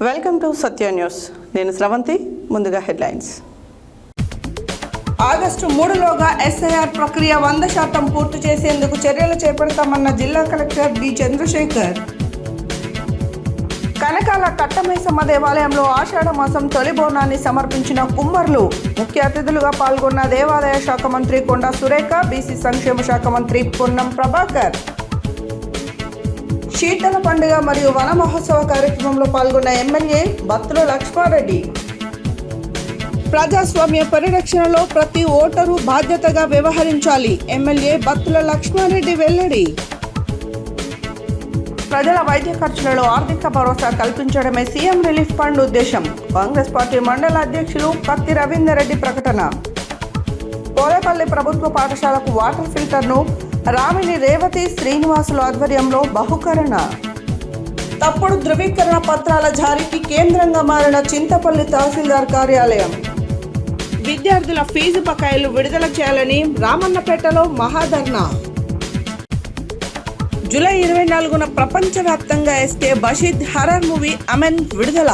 Welcome to Satya news. నేను స్రవంతి. ముందుగా headlines. August 3లోగా SIR ప్రక్రియ 100% పూర్తి చేసేందుకు చర్యలు చేపడతామన్న జిల్లా కలెక్టర్ బి చంద్రశేఖర్. కనకాల కట్టమైసమ్మ దేవాలయంలో ఆషాఢ మాసం తొలి బోనాన్ని సమర్పించిన కుమ్మర్లు. ముఖ్య అతిథులుగా పాల్గొన్న దేవాదాయ శాఖ మంత్రి కొండా సురేఖ, బీసీ సంక్షేమ శాఖ మంత్రి పొన్నం ప్రభాకర్. శీతల పండుగ మరియు వన మహోత్సవ కార్యక్రమంలో పాల్గొన్న ఎమ్మెల్యే బత్తుల లక్ష్మారెడ్డి. ప్రజాస్వామ్య పరిరక్షణలో ప్రతి ఓటరు బాధ్యతగా వ్యవహరించాలి. ఎమ్మెల్యే బత్తుల లక్ష్మారెడ్డి వెల్లడి. ప్రజల వైద్య ఖర్చులలో ఆర్థిక భరోసా కల్పించడమే సీఎం రిలీఫ్ ఫండ్ ఉద్దేశం. కాంగ్రెస్ పార్టీ మండల అధ్యక్షులు కత్తి రవీందర్ రెడ్డి ప్రకటన. పోలేపల్లి ప్రభుత్వ పాఠశాలకు వాటర్ ఫిల్టర్ను రామిని రేవతి శ్రీనివాసుల ఆధ్వర్యంలో బహుకరణ. తప్పుడు ధృవీకరణ పత్రాల జారీకి కేంద్రంగా మారిన చింతపల్లి తహసీల్దార్ కార్యాలయం. విద్యార్థుల ఫీజు బకాయిలు విడుదల చేయాలని రామన్నపేటలో మహాధర్నా. జూలై 24న ప్రపంచవ్యాప్తంగా SK Basheed horror movie amen విడుదల.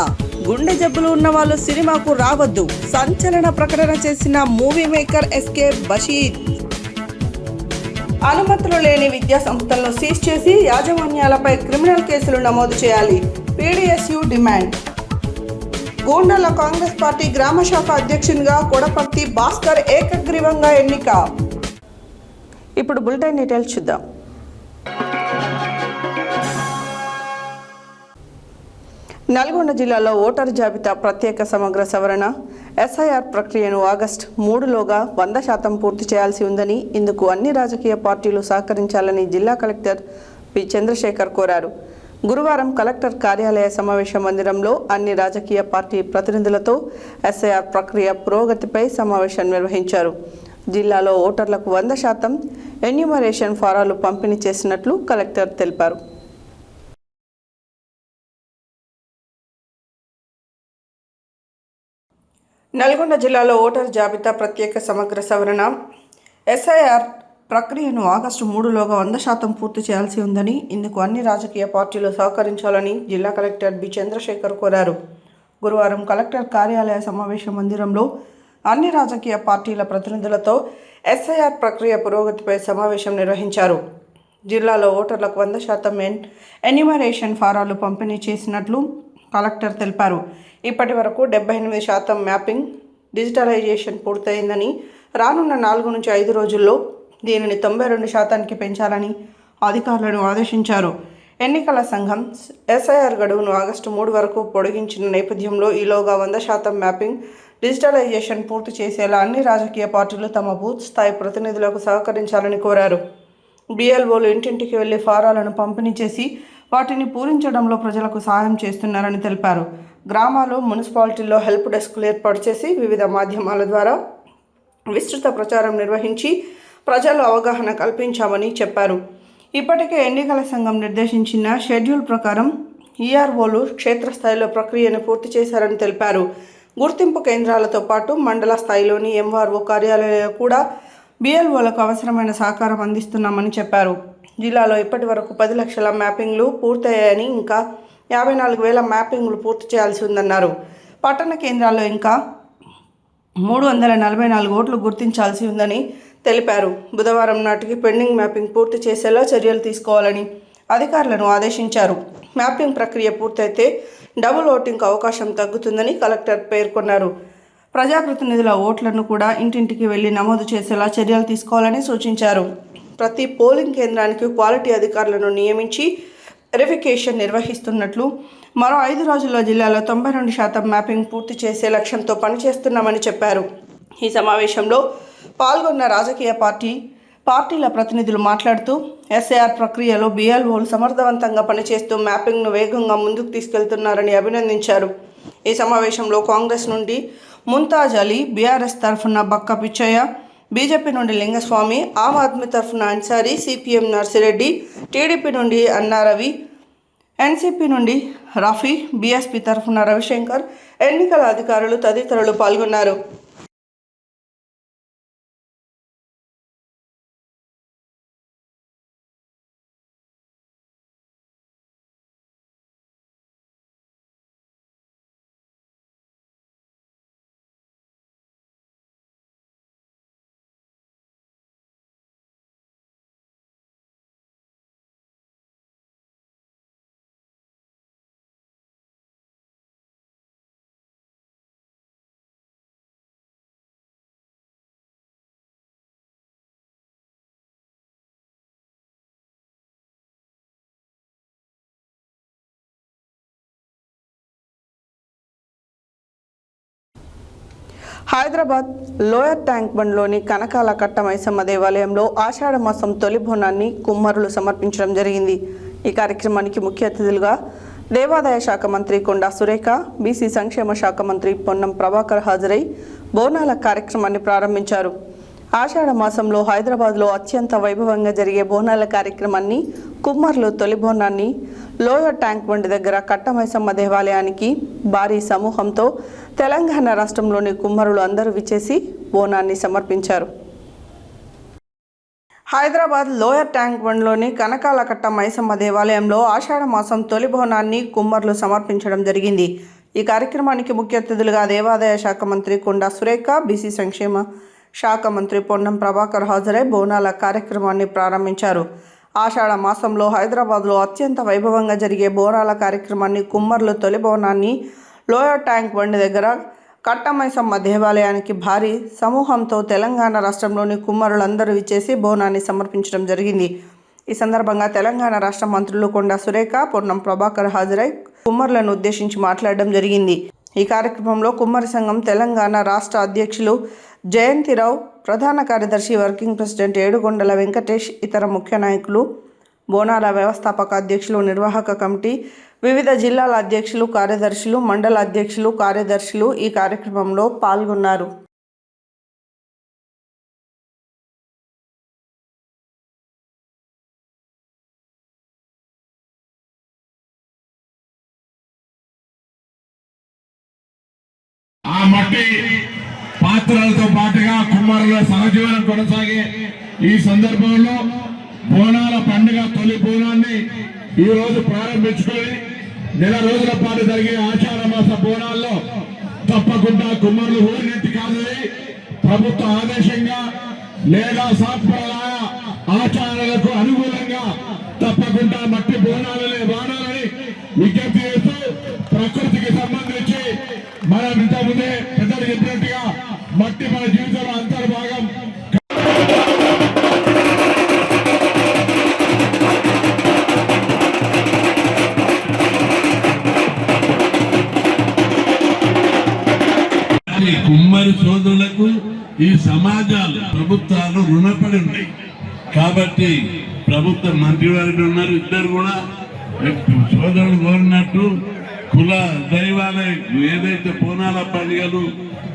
గుండె జబ్బులు ఉన్న వాళ్ళు సినిమాకు రావద్దు సంచలన ప్రకటన చేసిన మూవీ మేకర్ ఎస్కే బషీద్. అనుమతులు లేని విద్యా సంస్థలను సీజ్ చేసి యాజమాన్యాలపై క్రిమినల్ కేసులు నమోదు చేయాలి. PDSU demand. గోండాల కాంగ్రెస్ పార్టీ గ్రామ శాఖ అధ్యక్షునిగా కొడపర్తి భాస్కర్ ఏకగ్రీవంగా ఎన్నిక. ఇప్పుడు బులెటిన్ డీటెయిల్స్ చూద్దాం. నల్గొండ జిల్లాలో ఓటరు జాబితా ప్రత్యేక సమగ్ర సవరణ ఎస్ఐఆర్ ప్రక్రియను ఆగస్టు 3లోగా 100% పూర్తి చేయాల్సి ఉందని, ఇందుకు అన్ని రాజకీయ పార్టీలు సహకరించాలని జిల్లా కలెక్టర్ పి చంద్రశేఖర్ కోరారు. గురువారం కలెక్టర్ కార్యాలయ సమావేశ మందిరంలో అన్ని రాజకీయ పార్టీ ప్రతినిధులతో ఎస్ఐఆర్ ప్రక్రియ పురోగతిపై సమావేశం నిర్వహించారు. జిల్లాలో ఓటర్లకు 100% ఎన్యూమరేషన్ ఫారాలు పంపిణీ చేసినట్లు కలెక్టర్ తెలిపారు. నల్గొండ జిల్లాలో ఓటర్ జాబితా ప్రత్యేక సమగ్ర సవరణ ఎస్ఐఆర్ ప్రక్రియను ఆగస్టు 3లోగా 100% పూర్తి చేయాల్సి ఉందని, ఇందుకు అన్ని రాజకీయ పార్టీలు సహకరించాలని జిల్లా కలెక్టర్ బి చంద్రశేఖర్ కోరారు. గురువారం కలెక్టర్ కార్యాలయ సమావేశ మందిరంలో అన్ని రాజకీయ పార్టీల ప్రతినిధులతో ఎస్ఐఆర్ ప్రక్రియ పురోగతిపై సమావేశం నిర్వహించారు. జిల్లాలో ఓటర్లకు 100% ఎన్యూమరేషన్ ఫారాలు పంపిణీ చేసినట్లు కలెక్టర్ తెలిపారు. ఇప్పటి వరకు 78% మ్యాపింగ్ డిజిటలైజేషన్ పూర్తయిందని, రానున్న 4 నుంచి 5 రోజుల్లో దీనిని 92%కి పెంచాలని అధికారులను ఆదేశించారు. ఎన్నికల సంఘం ఎస్ఐఆర్ గడువును ఆగస్టు 3 వరకు పొడిగించిన నేపథ్యంలో ఈలోగా 100% మ్యాపింగ్ డిజిటలైజేషన్ పూర్తి చేసేలా అన్ని రాజకీయ పార్టీలు తమ బూత్ స్థాయి ప్రతినిధులకు సహకరించాలని కోరారు. బిఎల్ఓలు ఇంటింటికి వెళ్లి ఫారాలను పంపిణీ చేసి వాటిని పూరించడంలో ప్రజలకు సహాయం చేస్తున్నారని తెలిపారు. గ్రామాలు, మున్సిపాలిటీల్లో హెల్ప్ డెస్క్లు ఏర్పాటు చేసి వివిధ మాధ్యమాల ద్వారా విస్తృత ప్రచారం నిర్వహించి ప్రజలు అవగాహన కల్పించామని చెప్పారు. ఇప్పటికే ఎన్నికల సంఘం నిర్దేశించిన షెడ్యూల్ ప్రకారం ఈఆర్ఓలు క్షేత్రస్థాయిలో ప్రక్రియను పూర్తి చేశారని తెలిపారు. గుర్తింపు కేంద్రాలతో పాటు మండల స్థాయిలోని ఎంఆర్ఓ కార్యాలయాలు కూడా బిఎల్ఓలకు అవసరమైన సహకారం అందిస్తున్నామని చెప్పారు. జిల్లాలో ఇప్పటి వరకు 10 లక్షల మ్యాపింగ్లు పూర్తయ్యాయని, ఇంకా 54,000 మ్యాపింగ్లు పూర్తి చేయాల్సి ఉందన్నారు. పట్టణ కేంద్రాల్లో ఇంకా 344 ఓట్లు గుర్తించాల్సి ఉందని తెలిపారు. బుధవారం నాటికి పెండింగ్ మ్యాపింగ్ పూర్తి చేసేలా చర్యలు తీసుకోవాలని అధికారులను ఆదేశించారు. మ్యాపింగ్ ప్రక్రియ పూర్తయితే డబుల్ ఓటింగ్ అవకాశం తగ్గుతుందని కలెక్టర్ పేర్కొన్నారు. ప్రజాప్రతినిధుల ఓట్లను కూడా ఇంటింటికి వెళ్లి నమోదు చేసేలా చర్యలు తీసుకోవాలని సూచించారు. ప్రతి పోలింగ్ కేంద్రానికి క్వాలిటీ అధికారులను నియమించి వెరిఫికేషన్ నిర్వహిస్తున్నట్లు, మరో 5 రోజుల్లో జిల్లాలో 92% మ్యాపింగ్ పూర్తి చేసే లక్ష్యంతో పనిచేస్తున్నామని చెప్పారు. ఈ సమావేశంలో పాల్గొన్న రాజకీయ పార్టీల ప్రతినిధులు మాట్లాడుతూ ఎస్ఐఆర్ ప్రక్రియలో బిఎల్ఓలు సమర్థవంతంగా పనిచేస్తూ మ్యాపింగ్ను వేగంగా ముందుకు తీసుకెళ్తున్నారని అభినందించారు. ఈ సమావేశంలో కాంగ్రెస్ నుండి ముంతాజ్ అలీ, బీఆర్ఎస్ తరఫున బక్క పిచ్చయ్య, బీజేపీ నుండి లింగస్వామి, ఆమ్ ఆద్మీ తరఫున అన్సారీ, సిపిఎం నర్సిరెడ్డి, టీడీపీ నుండి అన్నారవి, ఎన్సీపీ నుండి రఫీ, బీఎస్పీ తరఫున రవిశంకర్, ఎన్నికల అధికారులు తదితరులు పాల్గొన్నారు. హైదరాబాద్ లోయర్ ట్యాంక్ బండ్లోని కనకాల కట్ట మైసమ్మ దేవాలయంలో ఆషాఢ మాసం తొలి బోనాన్ని కుమ్మరులు సమర్పించడం జరిగింది. ఈ కార్యక్రమానికి ముఖ్య అతిథులుగా దేవాదాయ శాఖ మంత్రి కొండా సురేఖ, బీసీ సంక్షేమ శాఖ మంత్రి పొన్నం ప్రభాకర్ హాజరై బోనాల కార్యక్రమాన్ని ప్రారంభించారు. ఆషాఢ మాసంలో హైదరాబాద్లో అత్యంత వైభవంగా జరిగే బోనాల కార్యక్రమాన్ని కుమ్మరులు తొలి బోనాన్ని లోయర్ ట్యాంక్ బండ్ దగ్గర కట్టమైసమ్మ దేవాలయానికి భారీ సమూహంతో తెలంగాణ రాష్ట్రంలోని కుమ్మరులు అందరూ విచ్చేసి బోనాన్ని సమర్పించారు. హైదరాబాద్ లోయర్ ట్యాంక్ బండ్లోని కనకాల కట్ట మైసమ్మ దేవాలయంలో ఆషాఢ మాసం తొలి బోనాన్ని కుమ్మరులు సమర్పించడం జరిగింది. ఈ కార్యక్రమానికి ముఖ్య అతిథులుగా దేవాదాయ శాఖ మంత్రి కొండా సురేఖ, బీసీ సంక్షేమ శాఖ మంత్రి పొన్నం ప్రభాకర్ హాజరై బోనాల కార్యక్రమాన్ని ప్రారంభించారు. ఆషాఢ మాసంలో హైదరాబాద్లో అత్యంత వైభవంగా జరిగే బోనాల కార్యక్రమాన్ని కుమ్మరులు తొలి బోనాన్ని లోయర్ ట్యాంక్ బండ్ దగ్గర కట్టమైసమ్మ దేవాలయానికి భారీ సమూహంతో తెలంగాణ రాష్ట్రంలోని కుమ్మరులందరూ విచ్చేసి బోనాన్ని సమర్పించడం జరిగింది. ఈ సందర్భంగా తెలంగాణ రాష్ట్ర మంత్రులు కొండా సురేఖ, పొన్నం ప్రభాకర్ హాజరై కుమ్మరులను ఉద్దేశించి మాట్లాడడం జరిగింది. ఈ కార్యక్రమంలో కుమ్మరి సంఘం తెలంగాణ రాష్ట్ర అధ్యక్షులు జయంతిరావు, ప్రధాన కార్యదర్శి వర్కింగ్ ప్రెసిడెంట్ ఏడుగొండల వెంకటేష్, ఇతర ముఖ్య నాయకులు, బోనాల వ్యవస్థాపక అధ్యక్షులు, నిర్వాహక కమిటీ, వివిధ జిల్లాల అధ్యక్షులు, కార్యదర్శులు, మండల అధ్యక్షులు, కార్యదర్శులు ఈ కార్యక్రమంలో పాల్గొన్నారు. ఆ మట్టి పాత్రలతో పాటుగా కుమ్మరుల సహజీవనం కొనసాగే ఈ సందర్భంలో బోనాల పండుగ తొలి బోనాన్ని ఈ రోజు ప్రారంభించుకొని నెల రోజుల పాటు జరిగే ఆషాఢ మాస బోనాల్లో తప్పకుండా కుమ్మరులు ఊరినట్టు కాదు, ప్రభుత్వ ఆదేశంగా లేదా సాంప్రదాయ ఆచారాలకు అనుకూలంగా తప్పకుండా మట్టి బోనాలనే వాడాలని విజ్ఞప్తి చేస్తూ, ప్రకృతికి సంబంధించి మనం ఇంతకుముందే పెద్దలు చెప్పినట్టుగా మట్టి మన జీవితంలో అంతర్భాగం. కుమ్మరి సోదరులకు ఈ సమాజాలు, ప్రభుత్వాలు రుణపడి ఉన్నాయి. కాబట్టి ప్రభుత్వ మంత్రివారికి ఉన్నారు, ఇద్దరు కూడా సోదరులు కోరినట్టు కుల దైవాలయం ఏదైతే బోనాల పండుగలు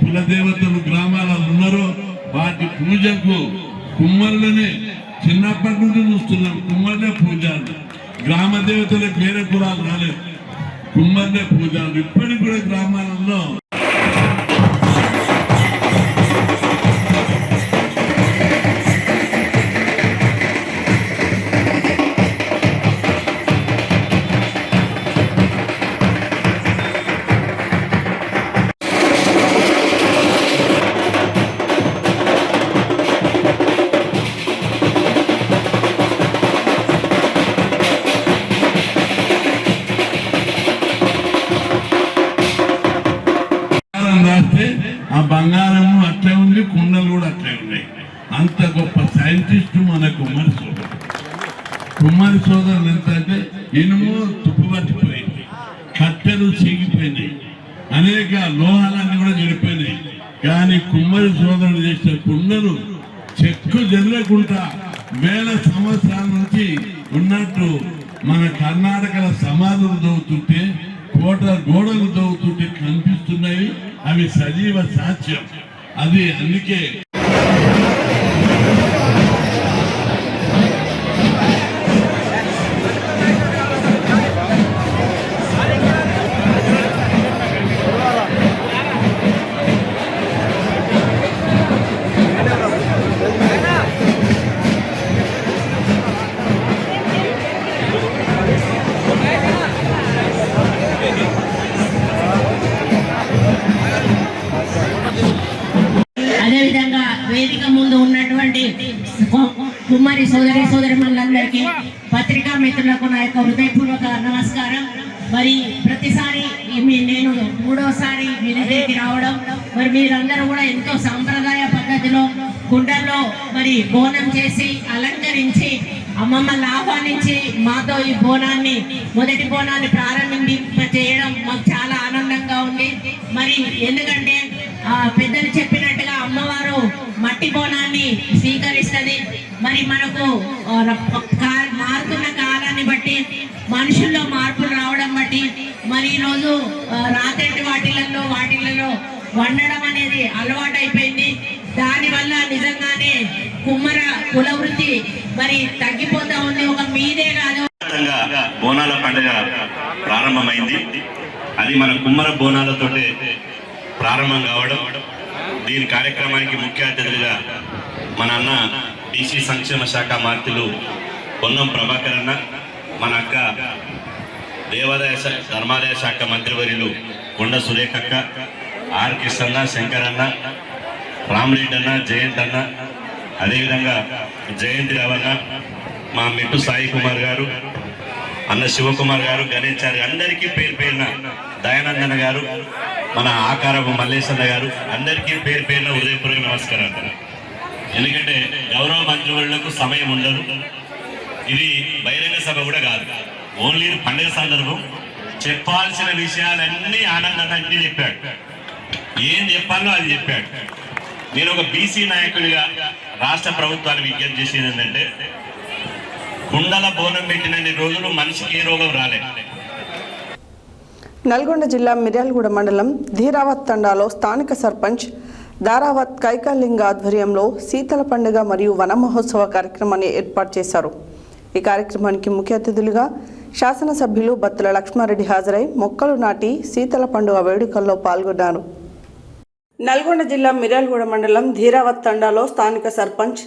కులదేవతలు గ్రామాలలో ఉన్నారో వాటి పూజకు కుమ్మరులనే చిన్నప్పటి నుండి చూస్తున్నాం. కుమ్మరులే పూజలు, గ్రామ దేవతలకు వేరే కులాలు రాలేదు, కుమ్మరులే పూజలు ఇప్పటికి కూడా గ్రామాలలో. ఆ బంగారము అట్లే ఉంది, కుండలు కూడా అట్లే ఉన్నాయి. అంత గొప్ప సైంటిస్ట్ మన కుమ్మరి సోదరుడు. కుమ్మరి సోదరులు ఎంత అంటే ఇనుము తుప్పుపట్టిపోయింది, కట్టెలు చీగిపోయినాయి, అనేక లోహాలన్నీ కూడా చెడిపోయినాయి. కానీ కుమ్మరి సోదరుడు చేసిన కుండలు చెక్కు జరగకుండా వేల సంవత్సరాల నుంచి ఉన్నట్టు మన కర్ణాటకల సమాధులు దవ్వుతుంటే, కోట గోడలు దవ్వుతుంటే కనిపిస్తున్నాయి. అవి సజీవ సాక్ష్యం. అది అందుకే అదేవిధంగా వేదిక ముందు ఉన్నటువంటి కుమ్మరి సోదరిమణులందరికీ, పత్రికా మిత్రులకు నా యొక్క హృదయపూర్వక నమస్కారం. మరి ప్రతిసారి నేను మూడోసారి మీ దగ్గరికి రావడం, మరి మీరందరూ కూడా ఎంతో సాంప్రదాయ పద్ధతిలో కుండల్లో మరి బోనం చేసి అలంకరించి అమ్మమ్మల్ని ఆహ్వానించి మాతో ఈ బోనాన్ని, మొదటి బోనాన్ని ప్రారంభింప చేయడం మాకు చాలా ఆనందంగా ఉంది. మరి ఎందుకంటే పెద్దలు చెప్పినట్టుగా అమ్మవారు మట్టి బోనాన్ని స్వీకరిస్తుంది. మరి మనకు మారుతున్న కాలాన్ని బట్టి మనుషుల్లో మార్పులు రావడం బట్టి మరి ఈరోజు రాత్రి వాటిలలో వండడం అనేది అలవాటు అయిపోయింది. దానివల్ల నిజంగానే కుమ్మర కుల వృత్తి మరి తగ్గిపోతా ఉంది. ఒక మీదే కాదు, బోనాల పండుగ ప్రారంభమైంది. అది మన కుమ్మర బోనాలతోటే ప్రారంభం కావడం. దీని కార్యక్రమానికి ముఖ్య అతిథులుగా మన అన్న బీసీ సంక్షేమ శాఖ మంత్రులు పొన్నం ప్రభాకర్ అన్న, మన అక్క ధర్మాదాయ శాఖ మంత్రివర్యులు కొండ సురేఖక్క, ఆర్ కృష్ణన్న, శంకరన్న, రామరెడ్డి అన్న, జయంత్ అన్న, అదేవిధంగా జయంతి రావన్న, మా మిట్టు సాయి కుమార్ గారు, అన్న శివకుమార్ గారు, గణేష్ గారు, అందరికీ పేరు పేరున, దయానందన గారు, మన ఆకారపు మల్లేశన్న గారు, అందరికీ పేరు పేరున ఉదయపూర్వక నమస్కారాలు. ఎందుకంటే గౌరవ మంత్రివర్యులకు సమయం ఉండదు. ఇది బహిరంగ సభ కూడా కాదు, ఓన్లీ పండుగ సందర్భం. చెప్పాల్సిన విషయాలన్నీ ఆనందంగా అన్నీ చెప్పాడు. ఏం చెప్పాలో అది చెప్పాడు. నేను ఒక బీసీ నాయకుడిగా రాష్ట్ర ప్రభుత్వాన్ని విజ్ఞప్తి చేసేది ఏంటంటే, కుండల బోనం పెట్టినన్ని రోజులు మనిషికి ఏ రోగం రాలేదు. నల్గొండ జిల్లా మిర్యాలగూడ మండలం ధీరావత్ తండాలో స్థానిక సర్పంచ్ దారావత్ కైకాలింగ ఆధ్వర్యంలో శీతల పండుగ మరియు వన మహోత్సవ కార్యక్రమాన్ని ఏర్పాటు చేశారు. ఈ కార్యక్రమానికి ముఖ్య అతిథులుగా శాసనసభ్యులు బత్తుల లక్ష్మారెడ్డి హాజరై మొక్కలు నాటి శీతల పండుగ వేడుకల్లో పాల్గొన్నారు. నల్గొండ జిల్లా మిర్యాలగూడ మండలం ధీరావత్ తండాలో స్థానిక సర్పంచ్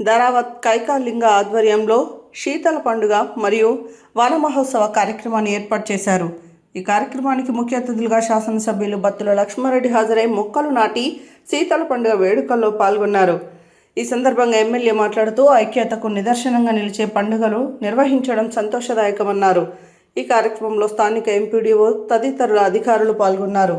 దారావత్ కైకాలింగ ఆధ్వర్యంలో శీతల పండుగ మరియు వన మహోత్సవ కార్యక్రమాన్ని ఏర్పాటు చేశారు. ఈ కార్యక్రమానికి ముఖ్య అతిథులుగా శాసనసభ్యులు బత్తుల లక్ష్మారెడ్డి హాజరై మొక్కలు నాటి శీతల పండుగ వేడుకల్లో పాల్గొన్నారు. ఈ సందర్భంగా ఎమ్మెల్యే మాట్లాడుతూ ఐక్యతకు నిదర్శనంగా నిలిచే పండుగలు నిర్వహించడం సంతోషదాయకమన్నారు. ఈ కార్యక్రమంలో స్థానిక ఎంపీడీఓ తదితరుల అధికారులు పాల్గొన్నారు.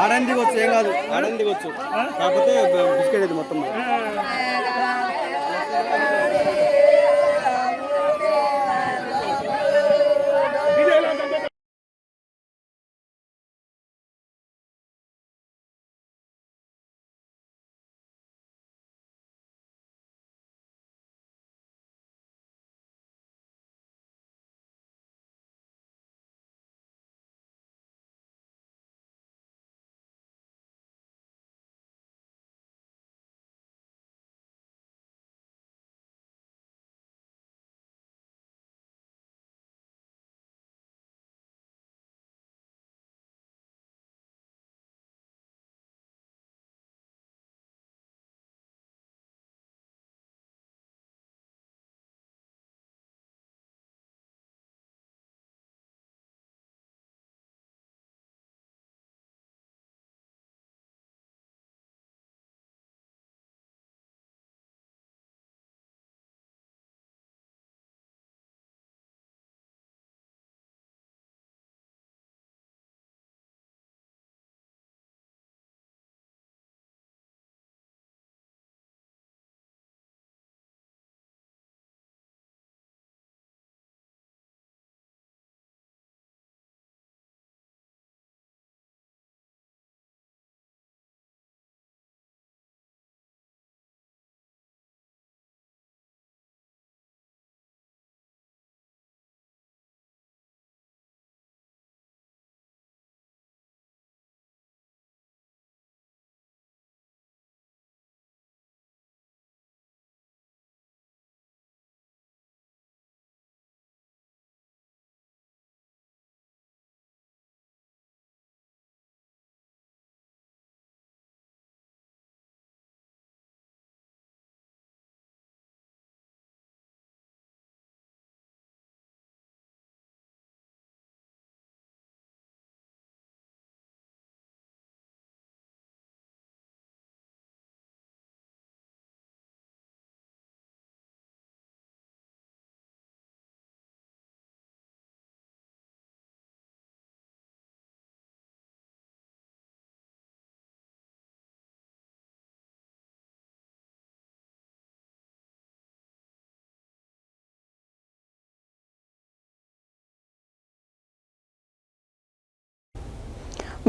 ఆడందికి వచ్చు, ఏం కాదు, ఆడందికి వచ్చు, కాకపోతే బిస్కెట్ ఇది మొత్తం.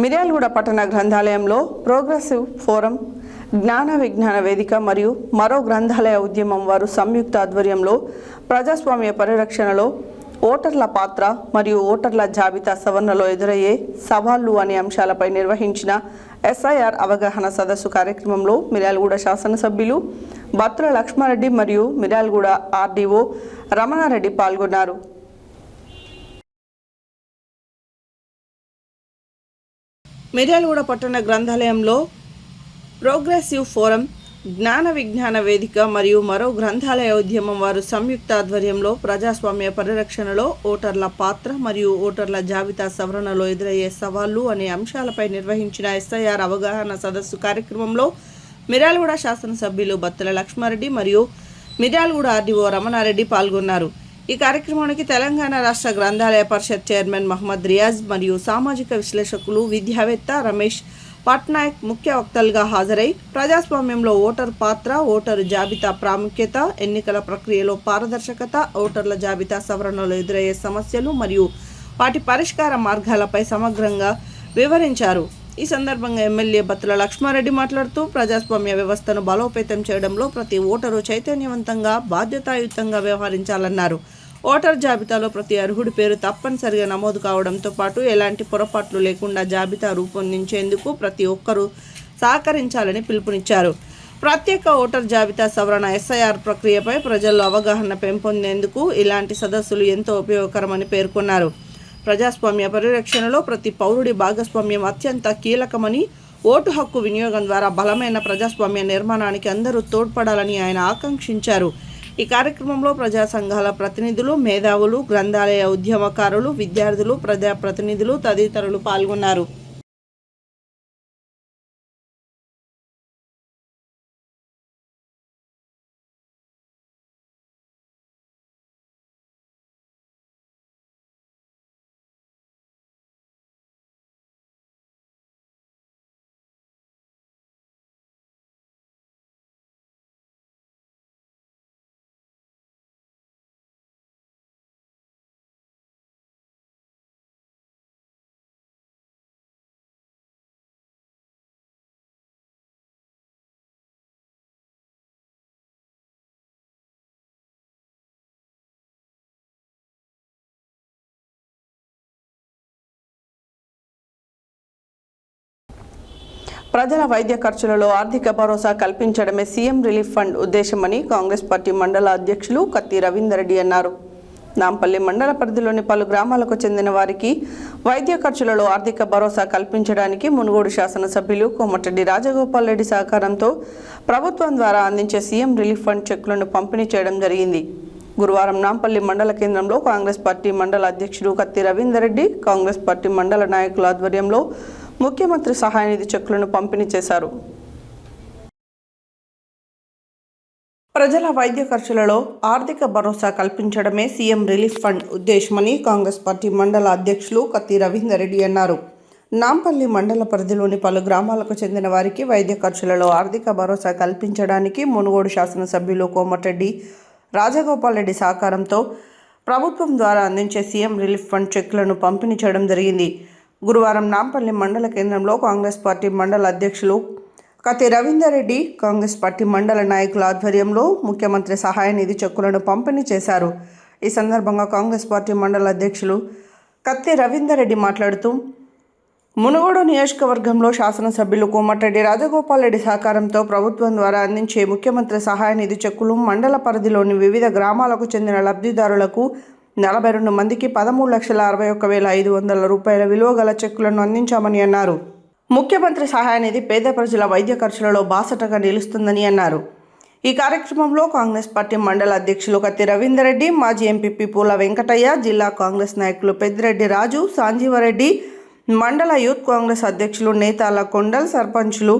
మిర్యాలగూడ పట్టణ గ్రంథాలయంలో ప్రోగ్రెసివ్ ఫోరం, జ్ఞాన విజ్ఞాన వేదిక మరియు మరో గ్రంథాలయ ఉద్యమం వారు సంయుక్త ఆధ్వర్యంలో ప్రజాస్వామ్య పరిరక్షణలో ఓటర్ల పాత్ర మరియు ఓటర్ల జాబితా సవరణలో ఎదురయ్యే సవాళ్లు అనే అంశాలపై నిర్వహించిన ఎస్ఐఆర్ అవగాహన సదస్సు కార్యక్రమంలో మిర్యాలగూడ శాసనసభ్యులు బత్తుల లక్ష్మారెడ్డి మరియు మిర్యాలగూడ ఆర్డీఓ రమణారెడ్డి పాల్గొన్నారు. మిర్యాలగూడ పట్టణ గ్రంథాలయంలో ప్రోగ్రెసివ్ ఫోరం, జ్ఞాన విజ్ఞాన వేదిక మరియు మరో గ్రంథాలయ ఉద్యమం వారు సంయుక్త ఆధ్వర్యంలో ప్రజాస్వామ్య పరిరక్షణలో ఓటర్ల పాత్ర మరియు ఓటర్ల జాబితా సవరణలో ఎదురయ్యే సవాళ్లు అనే అంశాలపై నిర్వహించిన ఎస్ఐఆర్ అవగాహన సదస్సు కార్యక్రమంలో మిర్యాలగూడ శాసనసభ్యులు బత్తుల లక్ష్మారెడ్డి మరియు మిర్యాలగూడ ఆర్డీఓ రమణారెడ్డి పాల్గొన్నారు. ఈ కార్యక్రమానికి తెలంగాణ రాష్ట్ర గ్రంథాలయ పరిషత్ చైర్మన్ మహమ్మద్ రియాజ్ మరియు సామాజిక విశ్లేషకులు విద్యావేత్త రమేష్ పట్నాయక్ ముఖ్య వక్తలుగా హాజరై ప్రజాస్వామ్యంలో ఓటర్ పాత్ర, ఓటరు జాబితా ప్రాముఖ్యత, ఎన్నికల ప్రక్రియలో పారదర్శకత, ఓటర్ల జాబితా సవరణలో ఎదురయ్యే సమస్యలు మరియు వాటి పరిష్కార మార్గాలపై సమగ్రంగా వివరించారు. ఈ సందర్భంగా ఎమ్మెల్యే బత్తుల లక్ష్మారెడ్డి మాట్లాడుతూ ప్రజాస్వామ్య వ్యవస్థను బలోపేతం చేయడంలో ప్రతి ఓటరు చైతన్యవంతంగా, బాధ్యతాయుతంగా వ్యవహరించాలన్నారు. ఓటర్ జాబితాలో ప్రతి అర్హుడి పేరు తప్పనిసరిగా నమోదు కావడంతో పాటు ఎలాంటి పొరపాట్లు లేకుండా జాబితా రూపొందించేందుకు ప్రతి ఒక్కరూ సహకరించాలని పిలుపునిచ్చారు. ప్రత్యేక ఓటర్ జాబితా సవరణ ఎస్ఐఆర్ ప్రక్రియపై ప్రజల్లో అవగాహన పెంపొందేందుకు ఇలాంటి సదస్సులు ఎంతో ఉపయోగకరమని పేర్కొన్నారు. ప్రజాస్వామ్య పరిరక్షణలో ప్రతి పౌరుడి భాగస్వామ్యం అత్యంత కీలకమని, ఓటు హక్కు వినియోగం ద్వారా బలమైన ప్రజాస్వామ్య నిర్మాణానికి అందరూ తోడ్పడాలని ఆయన ఆకాంక్షించారు. ఈ కార్యక్రమంలో ప్రజా సంఘాల ప్రతినిధులు, మేధావులు, గ్రంథాలయ ఉద్యమకారులు, విద్యార్థులు, ప్రజాప్రతినిధులు తదితరులు పాల్గొన్నారు. ప్రజల వైద్య ఖర్చులలో ఆర్థిక భరోసా కల్పించడమే సీఎం రిలీఫ్ ఫండ్ ఉద్దేశమని కాంగ్రెస్ పార్టీ మండల అధ్యక్షులు కత్తి రవీందర్ రెడ్డి అన్నారు. నాంపల్లి మండల పరిధిలోని పలు గ్రామాలకు చెందిన వారికి వైద్య ఖర్చులలో ఆర్థిక భరోసా కల్పించడానికి మునుగోడు శాసనసభ్యులు కోమటిరెడ్డి రాజగోపాల్ రెడ్డి సహకారంతో ప్రభుత్వం ద్వారా అందించే సీఎం రిలీఫ్ ఫండ్ చెక్కులను పంపిణీ చేయడం జరిగింది. గురువారం నాంపల్లి మండల కేంద్రంలో కాంగ్రెస్ పార్టీ మండల అధ్యక్షుడు కత్తి రవీందర్ రెడ్డి, కాంగ్రెస్ పార్టీ మండల నాయకుల ఆధ్వర్యంలో ముఖ్యమంత్రి సహాయ నిధి చెక్కులను పంపిణీ చేశారు. ప్రజల వైద్య ఖర్చులలో ఆర్థిక భరోసా కల్పించడమే సీఎం రిలీఫ్ ఫండ్ ఉద్దేశమని కాంగ్రెస్ పార్టీ మండల అధ్యక్షులు కత్తి రవీందర్ రెడ్డి అన్నారు. నాంపల్లి మండల పరిధిలోని పలు గ్రామాలకు చెందిన వారికి వైద్య ఖర్చులలో ఆర్థిక భరోసా కల్పించడానికి మునుగోడు శాసనసభ్యులు కోమటిరెడ్డి రాజగోపాల్ రెడ్డి సహకారంతో ప్రభుత్వం ద్వారా అందించే సీఎం రిలీఫ్ ఫండ్ చెక్కులను పంపిణీ చేయడం జరిగింది. గురువారం నాంపల్లి మండల కేంద్రంలో కాంగ్రెస్ పార్టీ మండల అధ్యక్షులు కత్తి రవీందర్ రెడ్డి, కాంగ్రెస్ పార్టీ మండల నాయకుల ఆధ్వర్యంలో ముఖ్యమంత్రి సహాయ నిధి చెక్కులను పంపిణీ చేశారు. ఈ సందర్భంగా కాంగ్రెస్ పార్టీ మండల అధ్యక్షులు కత్తి రవీందర్ రెడ్డి మాట్లాడుతూ మునుగోడు నియోజకవర్గంలో శాసనసభ్యులు కోమటిరెడ్డి రాజగోపాల్ రెడ్డి సహకారంతో ప్రభుత్వం ద్వారా అందించే ముఖ్యమంత్రి సహాయ నిధి చెక్కులు మండల పరిధిలోని వివిధ గ్రామాలకు చెందిన లబ్ధిదారులకు 42 మందికి 13,61,500 రూపాయల విలువ గల చెక్కులను అందించామని అన్నారు. ముఖ్యమంత్రి సహాయ నిధి పేద ప్రజల వైద్య ఖర్చులలో బాసటగా నిలుస్తుందని అన్నారు. ఈ కార్యక్రమంలో కాంగ్రెస్ పార్టీ మండల అధ్యక్షులు కత్తి రవీందర్ రెడ్డి, మాజీ ఎంపీపీ పూల వెంకటయ్య, జిల్లా కాంగ్రెస్ నాయకులు పెద్దిరెడ్డి రాజు, సాంజీవరెడ్డి, మండల యూత్ కాంగ్రెస్ అధ్యక్షులు నేతాల కొండల్, సర్పంచులు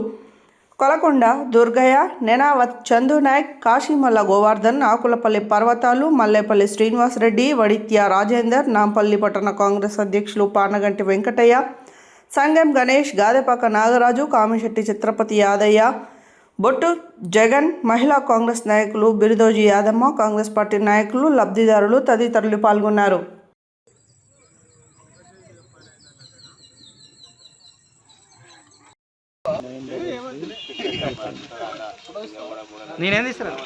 కొలకొండ దుర్గయ్య, నెనావత్ చందునాయక్, కాశీమల్ల గోవర్ధన్, ఆకులపల్లి పర్వతాలు, మల్లేపల్లి శ్రీనివాస్ రెడ్డి, వడిత్య రాజేందర్, నాంపల్లి పట్టణ కాంగ్రెస్ అధ్యక్షులు పానగంటి వెంకటయ్య, సంగం గణేష్, గాదెపాక నాగరాజు, కామిశెట్టి చిత్రపతి యాదయ్య, బొట్టు జగన్, మహిళా కాంగ్రెస్ నాయకులు బిరిదోజి యాదమ్మ, కాంగ్రెస్ పార్టీ నాయకులు, లబ్ధిదారులు తదితరులు పాల్గొన్నారు. నేనేం తీస్తాను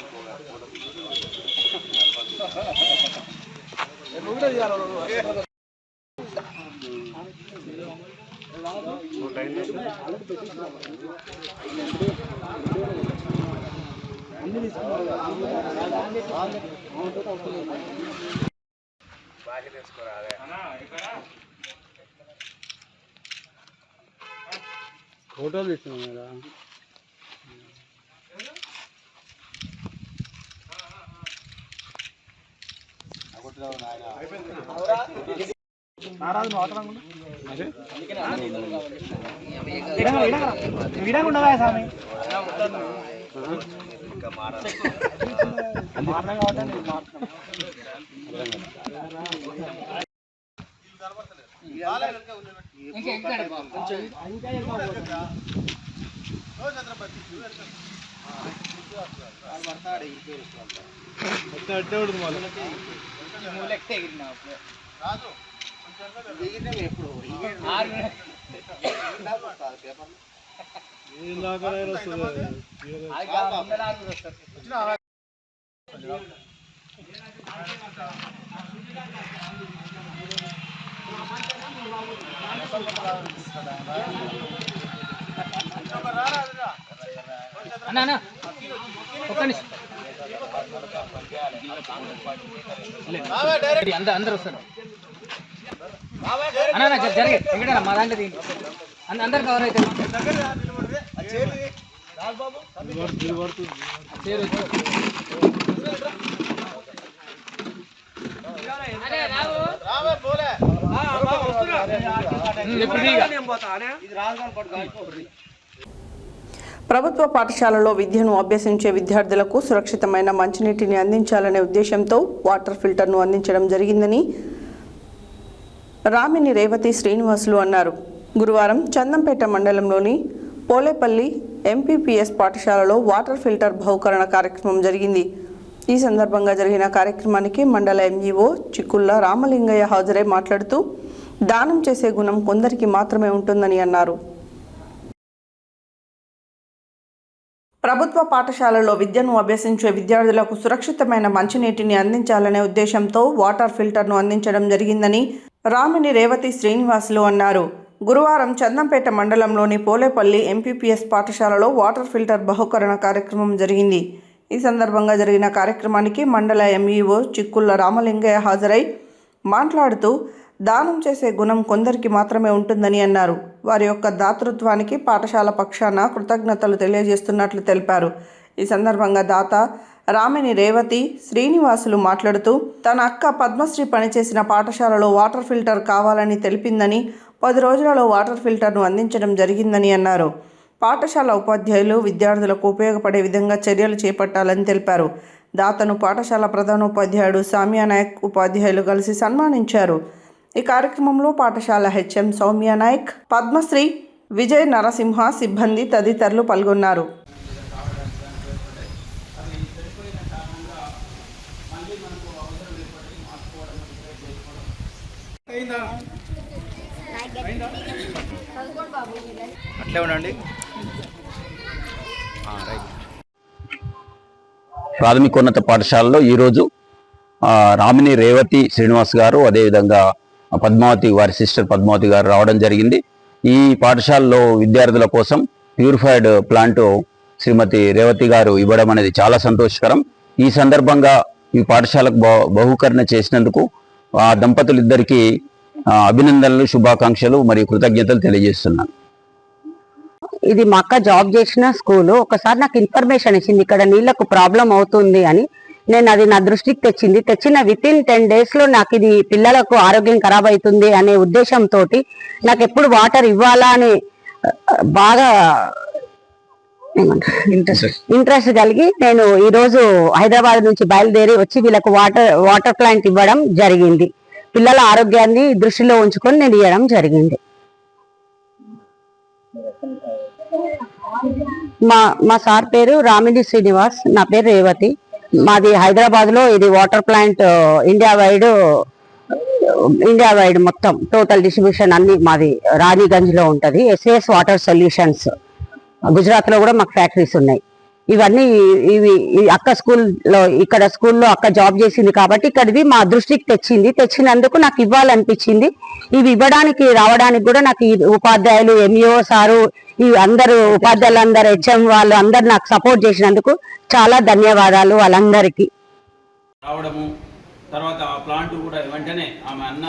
ఫోటోలు తీస్తున్నాం కదా. అన్న ఒక్క నిమిషం అందరు వస్తారు అన్న జరిగే ఎక్కడన్నా మా దాంట్లో అందరు కవర్ అవుతారు. ప్రభుత్వ పాఠశాలలో విద్యను అభ్యసించే విద్యార్థులకు సురక్షితమైన మంచినీటిని అందించాలనే ఉద్దేశంతో వాటర్ ఫిల్టర్ను అందించడం జరిగిందని రామిని రేవతి శ్రీనివాసులు అన్నారు. గురువారం చందంపేట మండలంలోని పోలేపల్లి ఎంపీపీఎస్ పాఠశాలలో వాటర్ ఫిల్టర్ బహుకరణ కార్యక్రమం జరిగింది. ఈ సందర్భంగా జరిగిన కార్యక్రమానికి మండల ఎంఈఓ చిక్కుళ్ళ రామలింగయ్య హాజరై మాట్లాడుతూ దానం చేసే గుణం కొందరికి మాత్రమే ఉంటుందని అన్నారు. ప్రభుత్వ పాఠశాలలో విద్యను అభ్యసించే విద్యార్థులకు సురక్షితమైన మంచినీటిని అందించాలనే ఉద్దేశంతో వాటర్ ఫిల్టర్ను అందించడం జరిగిందని రామిని రేవతి శ్రీనివాసులు అన్నారు. గురువారం చందంపేట మండలంలోని పోలేపల్లి ఎంపీపీఎస్ పాఠశాలలో వాటర్ ఫిల్టర్ బహుకరణ కార్యక్రమం జరిగింది. ఈ సందర్భంగా జరిగిన కార్యక్రమానికి మండల ఎంఈఓ చిక్కుళ్ళ రామలింగయ్య హాజరై మాట్లాడుతూ దానం చేసే గుణం కొందరికి మాత్రమే ఉంటుందని అన్నారు. వారి యొక్క దాతృత్వానికి పాఠశాల పక్షాన కృతజ్ఞతలు తెలియజేస్తున్నట్లు తెలిపారు. ఈ సందర్భంగా దాత రామిని రేవతి శ్రీనివాసులు మాట్లాడుతూ తన అక్క పద్మశ్రీ పనిచేసిన పాఠశాలలో వాటర్ ఫిల్టర్ కావాలని తెలిపిందని 10 రోజులలో వాటర్ ఫిల్టర్ను అందించడం జరిగిందని అన్నారు. పాఠశాల ఉపాధ్యాయులు విద్యార్థులకు ఉపయోగపడే విధంగా చర్యలు చేపట్టాలని తెలిపారు. దాతను పాఠశాల ప్రధానోపాధ్యాయుడు సామియా నాయక్ ఉపాధ్యాయులు కలిసి సన్మానించారు. ఈ కార్యక్రమంలో పాఠశాల హెచ్ఎం సౌమ్య నాయక్, పద్మశ్రీ విజయ్ నరసింహ సిబ్బంది తదితరులు పాల్గొన్నారు. అట్లే ఉండండి. ప్రాథమికోన్నత పాఠశాలలో ఈరోజు రామిని రేవతి శ్రీనివాస్ గారు, అదేవిధంగా పద్మావతి, వారి సిస్టర్ పద్మావతి గారు రావడం జరిగింది. ఈ పాఠశాలలో విద్యార్థుల కోసం ప్యూరిఫైడ్ ప్లాంట్ శ్రీమతి రేవతి గారు ఇవ్వడం అనేది చాలా సంతోషకరం. ఈ సందర్భంగా ఈ పాఠశాలకు బహుకరణ చేసినందుకు ఆ దంపతులిద్దరికీ అభినందనలు, శుభాకాంక్షలు మరియు కృతజ్ఞతలు తెలియజేస్తున్నాను. ఇది మా అక్క జాబ్ చేసిన స్కూలు. ఒకసారి నాకు ఇన్ఫర్మేషన్ ఇచ్చింది ఇక్కడ నీళ్లకు ప్రాబ్లం అవుతుంది అని. నేను అది నా దృష్టికి తెచ్చిన విత్ ఇన్ 10 days లో నాకు ఇది పిల్లలకు ఆరోగ్యం ఖరాబ్ అవుతుంది అనే ఉద్దేశంతో నాకు ఎప్పుడు వాటర్ ఇవ్వాలా అని బాగా ఇంట్రెస్ట్ కలిగి నేను ఈరోజు హైదరాబాద్ నుంచి బయలుదేరి వచ్చి వీళ్ళకు వాటర్ ప్లాంట్ ఇవ్వడం జరిగింది. పిల్లల ఆరోగ్యాన్ని దృష్టిలో ఉంచుకొని నేను ఇవ్వడం జరిగింది. మా సార్ పేరు రామిని శ్రీనివాస్, నా పేరు రేవతి. మాది హైదరాబాద్ లో ఇది వాటర్ ప్లాంట్ ఇండియా వైడ్ మొత్తం టోటల్ డిస్ట్రిబ్యూషన్ అన్ని మాది రాణిగంజ్ లో ఉంటది. ఎస్ఏఎస్ వాటర్ సొల్యూషన్స్ గుజరాత్ లో కూడా మాకు ఫ్యాక్టరీస్ ఉన్నాయి. ఇవన్నీ ఈ అక్క స్కూల్లో ఇక్కడ స్కూల్లో అక్క జాబ్ చేసింది కాబట్టి ఇక్కడివి మా దృష్టికి తెచ్చినందుకు నాకు ఇవ్వాలనిపించింది. ఇవి ఇవ్వడానికి రావడానికి కూడా నాకు ఈ ఉపాధ్యాయులు, ఎంఈఓ సారు, ఈ అందరూ ఉపాధ్యాయులందరూ, హెచ్ఎం వాళ్ళు అందరు నాకు సపోర్ట్ చేసినందుకు చాలా ధన్యవాదాలు వాళ్ళందరికీ. రావడము, తర్వాత ఆ ప్లాంట్ కూడా వెంటనే ఆమె అన్న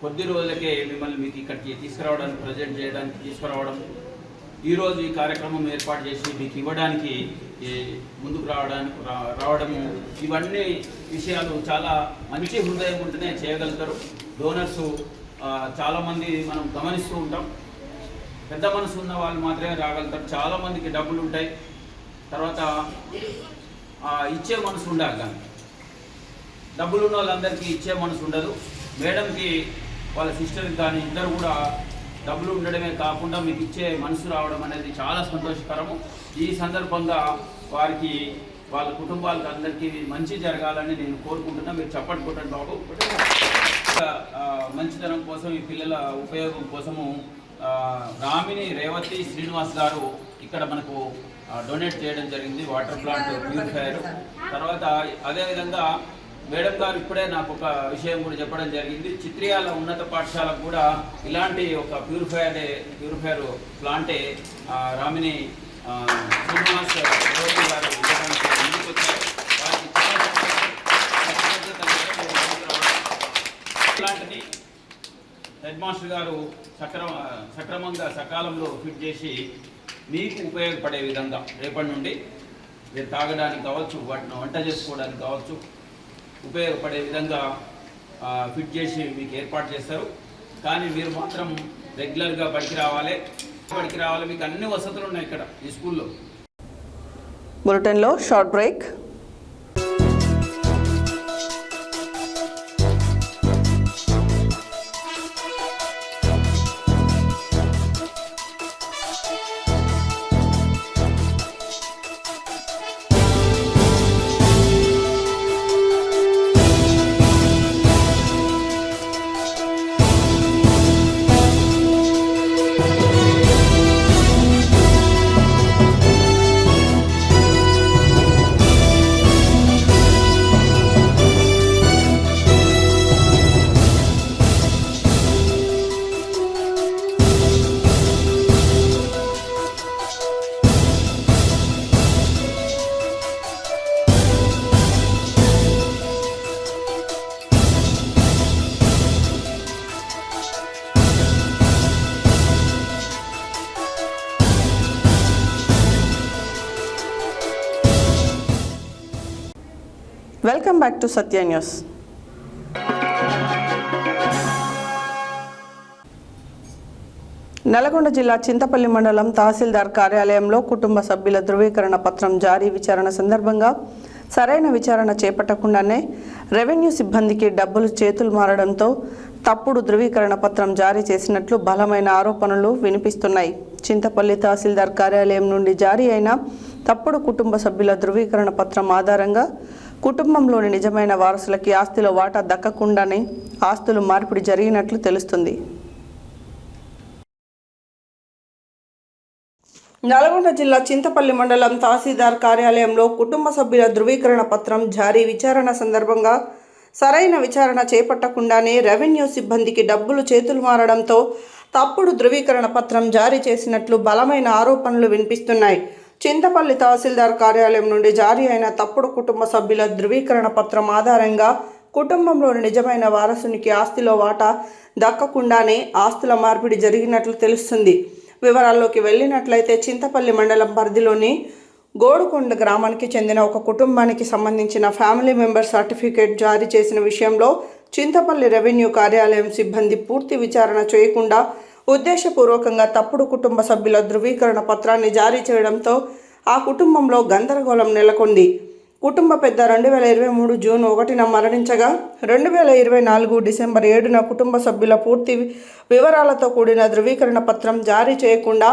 కొద్ది రోజులకే మిమ్మల్ని మీకు ఇక్కడికి తీసుకురావడానికి, ప్రజెంట్ చేయడానికి తీసుకురావడం, ఈరోజు ఈ కార్యక్రమం ఏర్పాటు చేసి మీకు ఇవ్వడానికి ముందుకు రావడము, ఇవన్నీ విషయాలు చాలా మంచి హృదయం ఉంటేనే చేయగలుగుతారు. డోనర్స్ చాలామంది మనం గమనిస్తూ ఉంటాం, పెద్ద మనసు ఉన్న వాళ్ళు మాత్రమే రాగలుగుతారు. చాలామందికి డబ్బులు ఉంటాయి, తర్వాత ఇచ్చే మనసు ఉండాలి. కానీ డబ్బులు ఉన్న వాళ్ళందరికీ ఇచ్చే మనసు ఉండదు. మేడంకి వాళ్ళ సిస్టర్కి కానీ ఇద్దరు కూడా డబ్బులు ఉండడమే కాకుండా మీకు ఇచ్చే మనసు రావడం అనేది చాలా సంతోషకరము. ఈ సందర్భంగా వారికి, వాళ్ళ కుటుంబాలకు అందరికీ మంచి జరగాలని నేను కోరుకుంటున్నా. మీరు చప్పట్లు కొట్టండి బాబు. మంచితనం కోసం, ఈ పిల్లల ఉపయోగం కోసము రామిని రేవతి శ్రీనివాస్ గారు ఇక్కడ మనకు డొనేట్ చేయడం జరిగింది, వాటర్ ప్లాంట్ ప్యూరిఫైయర్. తర్వాత అదేవిధంగా మేడం గారు ఇప్పుడే నాకు ఒక విషయం కూడా చెప్పడం జరిగింది. చిత్రియాల ఉన్నత పాఠశాలకు కూడా ఇలాంటి ఒక ప్యూరిఫైయర్ ప్లాంటే రామిని శ్రీనివాస్ గారు ముందుకు వచ్చారు. వారికి ప్లాంట్ని హెడ్ మాస్టర్ గారు సక్రమంగా సకాలంలో ఫిట్ చేసి మీకు ఉపయోగపడే విధంగా రేపటి నుండి మీరు తాగడానికి కావచ్చు, వాటిని వంట చేసుకోవడానికి కావచ్చు, ఉపయోగపడే విధంగా ఫిట్ చేసి మీకు ఏర్పాటు చేస్తారు. కానీ మీరు మాత్రం రెగ్యులర్గా బడికి రావాలి. మీకు అన్ని వసతులు ఉన్నాయి ఇక్కడ ఈ స్కూల్లో. బులెటిన్లో short break. Welcome back to Satya news. Nalgonda జిల్లా చింతపల్లి మండలం తహసీల్దార్ కార్యాలయంలో కుటుంబ సభ్యుల ధృవీకరణ పత్రం జారీ విచారణ సందర్భంగా సరైన విచారణ చేపట్టకుండానే రెవెన్యూ సిబ్బందికి డబ్బులు చేతులు మారడంతో తప్పుడు ధృవీకరణ పత్రం జారీ చేసినట్లు బలమైన ఆరోపణలు వినిపిస్తున్నాయి. చింతపల్లి తహసీల్దార్ కార్యాలయం నుండి జారీ అయిన తప్పుడు కుటుంబ సభ్యుల ధృవీకరణ పత్రం ఆధారంగా కుటుంబంలోని నిజమైన వారసులకి ఆస్తిలో వాటా దక్కకుండానే ఆస్తులు మార్పిడి జరిగినట్లు తెలుస్తుంది. నల్గొండ జిల్లా చింతపల్లి మండలం తహసీల్దార్ కార్యాలయంలో కుటుంబ సభ్యుల ధృవీకరణ పత్రం జారీ విచారణ సందర్భంగా సరైన విచారణ చేపట్టకుండానే రెవెన్యూ సిబ్బందికి డబ్బులు చేతులు మారడంతో తప్పుడు ధృవీకరణ పత్రం జారీ చేసినట్లు బలమైన ఆరోపణలు వినిపిస్తున్నాయి. చింతపల్లి తహసీల్దార్ కార్యాలయం నుండి జారీ అయిన తప్పుడు కుటుంబ సభ్యుల ధృవీకరణ పత్రం ఆధారంగా కుటుంబంలోని నిజమైన వారసునికి ఆస్తిలో వాటా దక్కకుండానే ఆస్తుల మార్పిడి జరిగినట్లు తెలుస్తుంది. వివరాల్లోకి వెళ్ళినట్లయితే చింతపల్లి మండలం పరిధిలోని గోడుకొండ గ్రామానికి చెందిన ఒక కుటుంబానికి సంబంధించిన ఫ్యామిలీ మెంబర్ సర్టిఫికేట్ జారీ చేసిన విషయంలో చింతపల్లి రెవెన్యూ కార్యాలయం సిబ్బంది పూర్తి విచారణ చేయకుండా ఉద్దేశపూర్వకంగా తప్పుడు కుటుంబ సభ్యుల ధృవీకరణ పత్రాన్ని జారీ చేయడంతో ఆ కుటుంబంలో గందరగోళం నెలకొంది. కుటుంబ పెద్ద 2023 జూన్ 1న మరణించగా 2024 డిసెంబర్ 7న కుటుంబ సభ్యుల పూర్తి వివరాలతో కూడిన ధృవీకరణ పత్రం జారీ చేయకుండా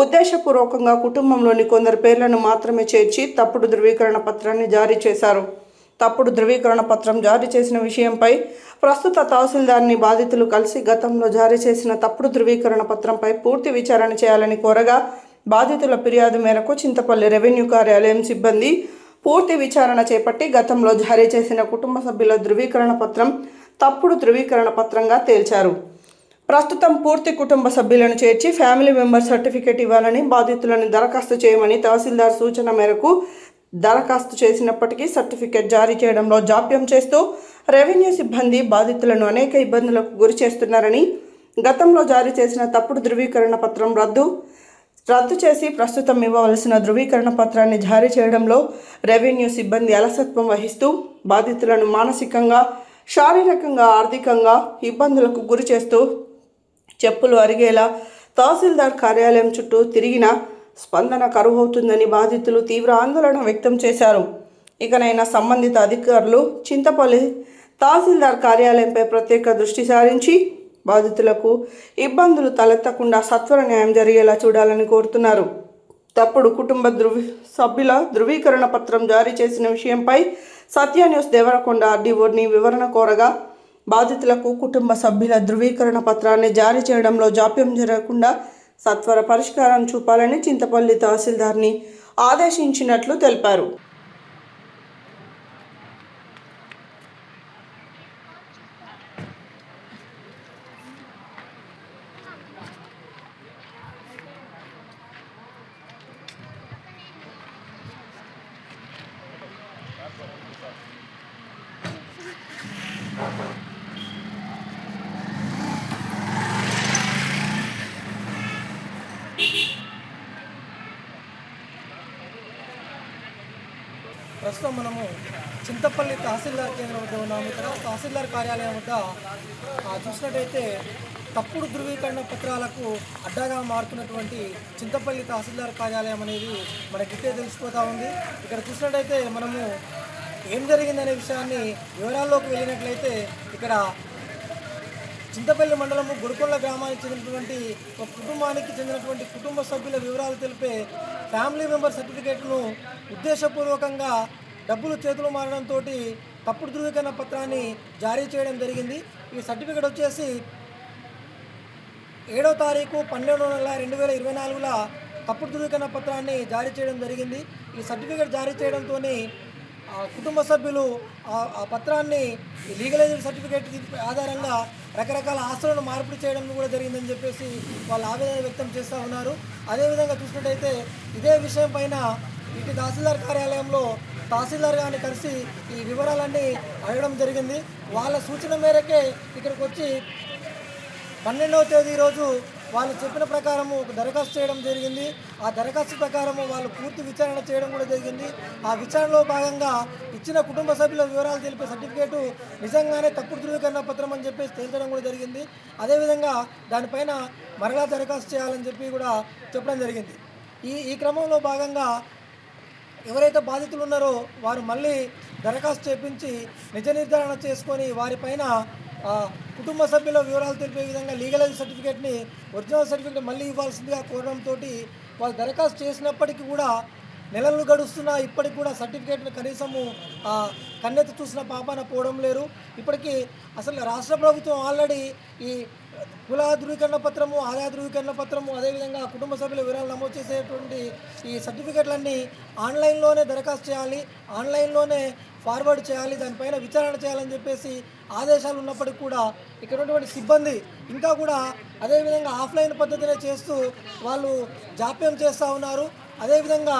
ఉద్దేశపూర్వకంగా కుటుంబంలోని కొందరు పేర్లను మాత్రమే చేర్చి తప్పుడు ధృవీకరణ పత్రాన్ని జారీ చేశారు. తప్పుడు ధృవీకరణ పత్రం జారీ చేసిన విషయంపై ప్రస్తుత తహసీల్దార్ని బాధితులు కలిసి గతంలో జారీ చేసిన తప్పుడు ధృవీకరణ పత్రంపై పూర్తి విచారణ చేయాలని కోరగా బాధితుల ఫిర్యాదు మేరకు చింతపల్లి రెవెన్యూ కార్యాలయం సిబ్బంది పూర్తి విచారణ చేపట్టి గతంలో జారీ చేసిన కుటుంబ సభ్యుల ధృవీకరణ పత్రం తప్పుడు ధృవీకరణ పత్రంగా తేల్చారు. ప్రస్తుతం పూర్తి కుటుంబ సభ్యులను చేర్చి ఫ్యామిలీ మెంబర్ సర్టిఫికేట్ ఇవ్వాలని బాధితులను దరఖాస్తు చేయమని తహసీల్దార్ సూచన మేరకు దరఖాస్తు చేసినప్పటికీ సర్టిఫికేట్ జారీ చేయడంలో జాప్యం చేస్తూ రెవెన్యూ సిబ్బంది బాధితులను అనేక ఇబ్బందులకు గురి చేస్తున్నారని, గతంలో జారీ చేసిన తప్పుడు ధృవీకరణ పత్రం రద్దు చేసి ప్రస్తుతం ఇవ్వవలసిన ధృవీకరణ పత్రాన్ని జారీ చేయడంలో రెవెన్యూ సిబ్బంది అలసత్వం వహిస్తూ బాధితులను మానసికంగా, శారీరకంగా, ఆర్థికంగా ఇబ్బందులకు గురి చేస్తూ చెప్పులు అరిగేలా తహసీల్దార్ కార్యాలయం చుట్టూ తిరిగిన స్పందన కరువవుతుందని బాధితులు తీవ్ర ఆందోళన వ్యక్తం చేశారు. ఇకనైనా సంబంధిత అధికారులు చింతపల్లి తహసీల్దార్ కార్యాలయంపై ప్రత్యేక దృష్టి సారించి బాధితులకు ఇబ్బందులు తలెత్తకుండా సత్వర న్యాయం జరిగేలా చూడాలని కోరుతున్నారు. తప్పుడు కుటుంబ సభ్యుల ధృవీకరణ పత్రం జారీ చేసిన విషయంపై సత్య న్యూస్ దేవరకొండ ఆర్డీఓని వివరణ కోరగా బాధితులకు కుటుంబ సభ్యుల ధృవీకరణ పత్రాన్ని జారీ చేయడంలో జాప్యం జరగకుండా సత్వర పరిష్కారం చూపాలని చింతపల్లి తహసీల్దార్ని ఆదేశించినట్లు తెలిపారు. ప్రస్తుతం మనము చింతపల్లి తహసీల్దార్ కేంద్రం వద్ద ఉన్నాము. ఇక్కడ తహసీల్దార్ కార్యాలయం వద్ద చూసినట్టయితే తప్పుడు ధృవీకరణ పత్రాలకు అడ్డాగా మారుతున్నటువంటి చింతపల్లి తహసీల్దార్ కార్యాలయం అనేది మనకిట్టే తెలిసిపోతూ ఉంది. ఇక్కడ చూసినట్టయితే మనము ఏం జరిగిందనే విషయాన్ని వివరాల్లోకి వెళ్ళినట్లయితే ఇక్కడ చింతపల్లి మండలము గుడికొండ గ్రామానికి చెందినటువంటి ఒక కుటుంబానికి చెందినటువంటి కుటుంబ సభ్యుల వివరాలు తెలిపే ఫ్యామిలీ మెంబర్ సర్టిఫికేట్ను ఉద్దేశపూర్వకంగా డబ్బులు చేతులు మారడంతో తప్పుడు ధృవీకరణ పత్రాన్ని జారీ చేయడం జరిగింది. ఈ సర్టిఫికేట్ వచ్చేసి 7వ తారీఖు 12వ నెల 2024 తప్పుడు ధృవీకరణ పత్రాన్ని జారీ చేయడం జరిగింది. ఈ సర్టిఫికేట్ జారీ చేయడంతో కుటుంబ సభ్యులు ఆ పత్రాన్ని లీగలైజ్డ్ సర్టిఫికేట్ ఆధారంగా రకరకాల ఆస్తులను మార్పిడి చేయడం కూడా జరిగిందని చెప్పేసి వాళ్ళు ఆవేదన వ్యక్తం చేస్తూ ఉన్నారు. అదేవిధంగా చూసినట్టయితే ఇదే విషయం పైన ఇటు తహసీల్దార్ కార్యాలయంలో తహసీల్దార్ గారిని కలిసి ఈ వివరాలన్నీ అడగడం జరిగింది. వాళ్ళ సూచన మేరకే ఇక్కడికి వచ్చి 12వ తేదీ రోజు వాళ్ళు చెప్పిన ప్రకారము ఒక దరఖాస్తు చేయడం జరిగింది. ఆ దరఖాస్తు ప్రకారము వాళ్ళు పూర్తి విచారణ చేయడం కూడా జరిగింది. ఆ విచారణలో భాగంగా ఇచ్చిన కుటుంబ సభ్యుల వివరాలు తెలిపే సర్టిఫికేటు నిజంగానే తప్పుడు ధృవీకరణ పత్రం అని చెప్పేసి తేల్చడం కూడా జరిగింది. అదేవిధంగా దానిపైన మరలా దరఖాస్తు చేయాలని చెప్పి కూడా చెప్పడం జరిగింది. ఈ క్రమంలో భాగంగా ఎవరైతే బాధితులు ఉన్నారో వారు మళ్ళీ దరఖాస్తు చేపించి నిజ నిర్ధారణ చేసుకొని వారిపైన కుటుంబ సభ్యుల వివరాలు తెలిపే విధంగా లీగలైజ్ సర్టిఫికేట్ని ఒరిజినల్ సర్టిఫికేట్ మళ్ళీ ఇవ్వాల్సిందిగా కోరడంతో వాళ్ళు దరఖాస్తు చేసినప్పటికీ కూడా నెలలు గడుస్తున్నా ఇప్పటికి కూడా సర్టిఫికేట్ని కనీసము కన్నెత్తి చూసిన పాపాన పోవడం లేరు. ఇప్పటికీ అసలు రాష్ట్ర ప్రభుత్వం ఆల్రెడీ ఈ కుల ధృవీకరణ పత్రము, ఆదాయ ధృవీకరణ పత్రము, అదేవిధంగా కుటుంబ సభ్యుల వివరాలు నమోదు చేసేటువంటి ఈ సర్టిఫికేట్లన్నీ ఆన్లైన్లోనే దరఖాస్తు చేయాలి, ఆన్లైన్లోనే ఫార్వర్డ్ చేయాలి, దానిపైన విచారణ చేయాలని చెప్పేసి ఆదేశాలు ఉన్నప్పటికీ కూడా ఇక్కడ ఉన్నటువంటి సిబ్బంది ఇంకా కూడా అదేవిధంగా ఆఫ్లైన్ పద్ధతినే చేస్తూ వాళ్ళు జాప్యం చేస్తూ ఉన్నారు. అదేవిధంగా